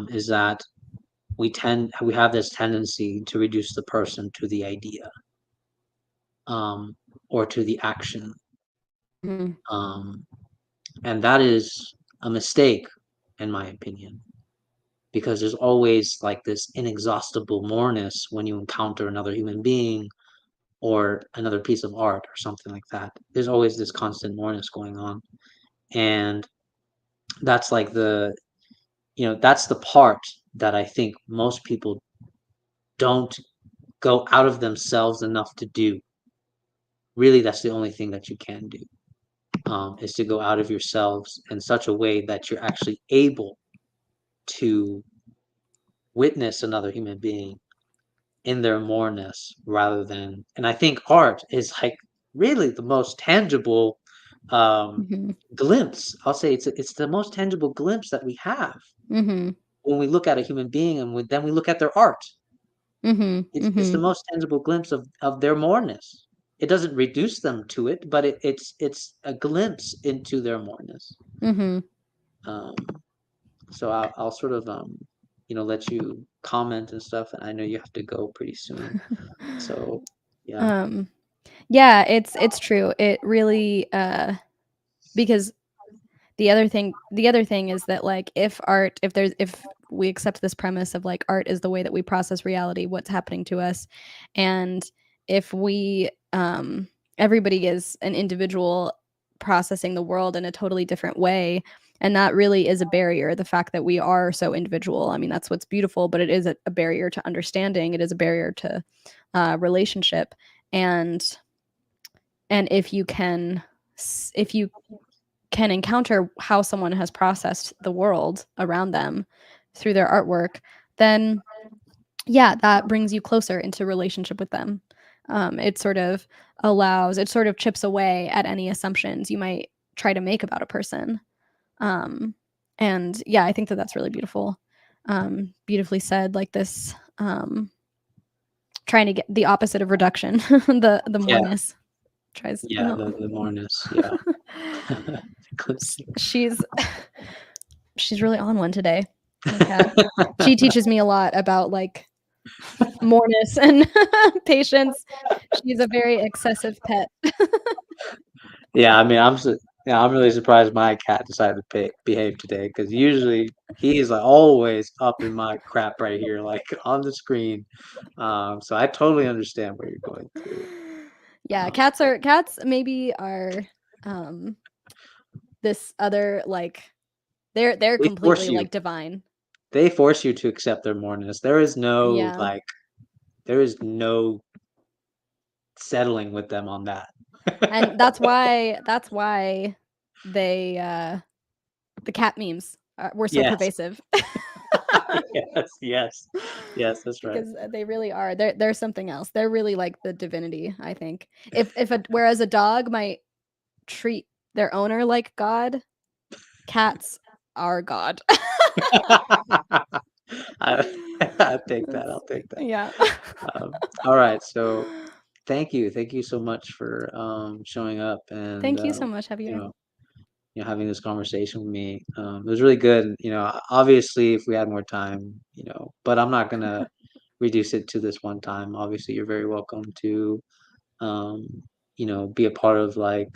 is that we have this tendency to reduce the person to the idea, um, or to the action. Mhm. Um, and that is a mistake, in my opinion, because there's always like this inexhaustible moreness when you encounter another human being or another piece of art or something like that. There's always this constant moreness going on. And that's like that's the part that I think most people don't go out of themselves enough to do. Really, that's the only thing that you can do, is to go out of yourselves in such a way that you're actually able to witness another human being in their moreness rather than, and I think art is like really the most tangible Mhm. glimpse. I'll say it's the most tangible glimpse that we have Mhm. when we look at a human being and then we look at their art. Mhm. It's the Mhm. most tangible glimpse of their moreness. It doesn't reduce them to it, but it's a glimpse into their moreness. Mhm. Um, so I'll sort of let you comment and stuff, and I know you have to go pretty soon. So yeah, Um, yeah, it's true. It really, because the other thing is that, like, if we accept this premise of, like, art is the way that we process reality, what's happening to us, and if we, everybody is an individual processing the world in a totally different way, and that really is a barrier, the fact that we are so individual. I mean, that's what's beautiful, but it is a barrier to understanding, it is a barrier to, relationship, and if you can if you can encounter how someone has processed the world around them through their artwork, then yeah, that brings you closer into relationship with them. It sort of chips away at any assumptions you might try to make about a person. Um, and yeah, I think that that's really beautiful. Beautifully said, like this, trying to get the opposite of reduction, the yeah, moreness tries, yeah. The moreness, yeah. she's she's really on one today, my cat. She teaches me a lot about, like, moreness and patience. She's a very excessive pet. Yeah, I mean, yeah, I'm really surprised my cat decided to behave today because usually he's like always up in my crap right here, like on the screen. So I totally understand what you're going through. Yeah, Um, cats maybe are, um, this other, like, they're they force completely, you. like, divine. They force you to accept their moreness. Yeah, There is no settling with them on that. and that's why they, the cat memes, were so Yes, pervasive. yes, yes, yes. That's right. Because they really are. They're something else. They're really like the divinity, I think. If a whereas a dog might treat their owner like God, cats are God. I, I'll take that. That's I'll take that. yeah. All right. So thank you so much for showing up and Thank you so much, you Javier. know having this conversation with me. It was really good. Obviously, if we had more time, but I'm not gonna reduce it to this one time. Obviously, you're very welcome to um, be a part of like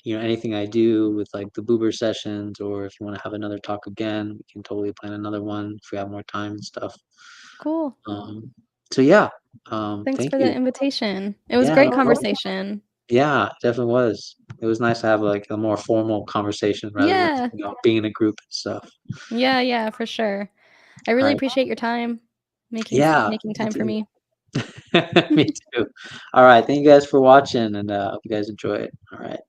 anything I do with like the Boober sessions, or if you want to have another talk again, we can totally plan another one if we have more time and stuff. Cool. Um, so yeah, Thanks thank for the you. invitation. It was Yeah, great no problem. conversation. Yeah, it definitely was. It was nice to have like a more formal conversation rather than Yeah. being in a group and stuff. Yeah, yeah, for sure. I All really right. appreciate your time Yeah, making me time for too. me. Me too. All right. Thank you guys for watching, and hope you guys enjoy it. All right.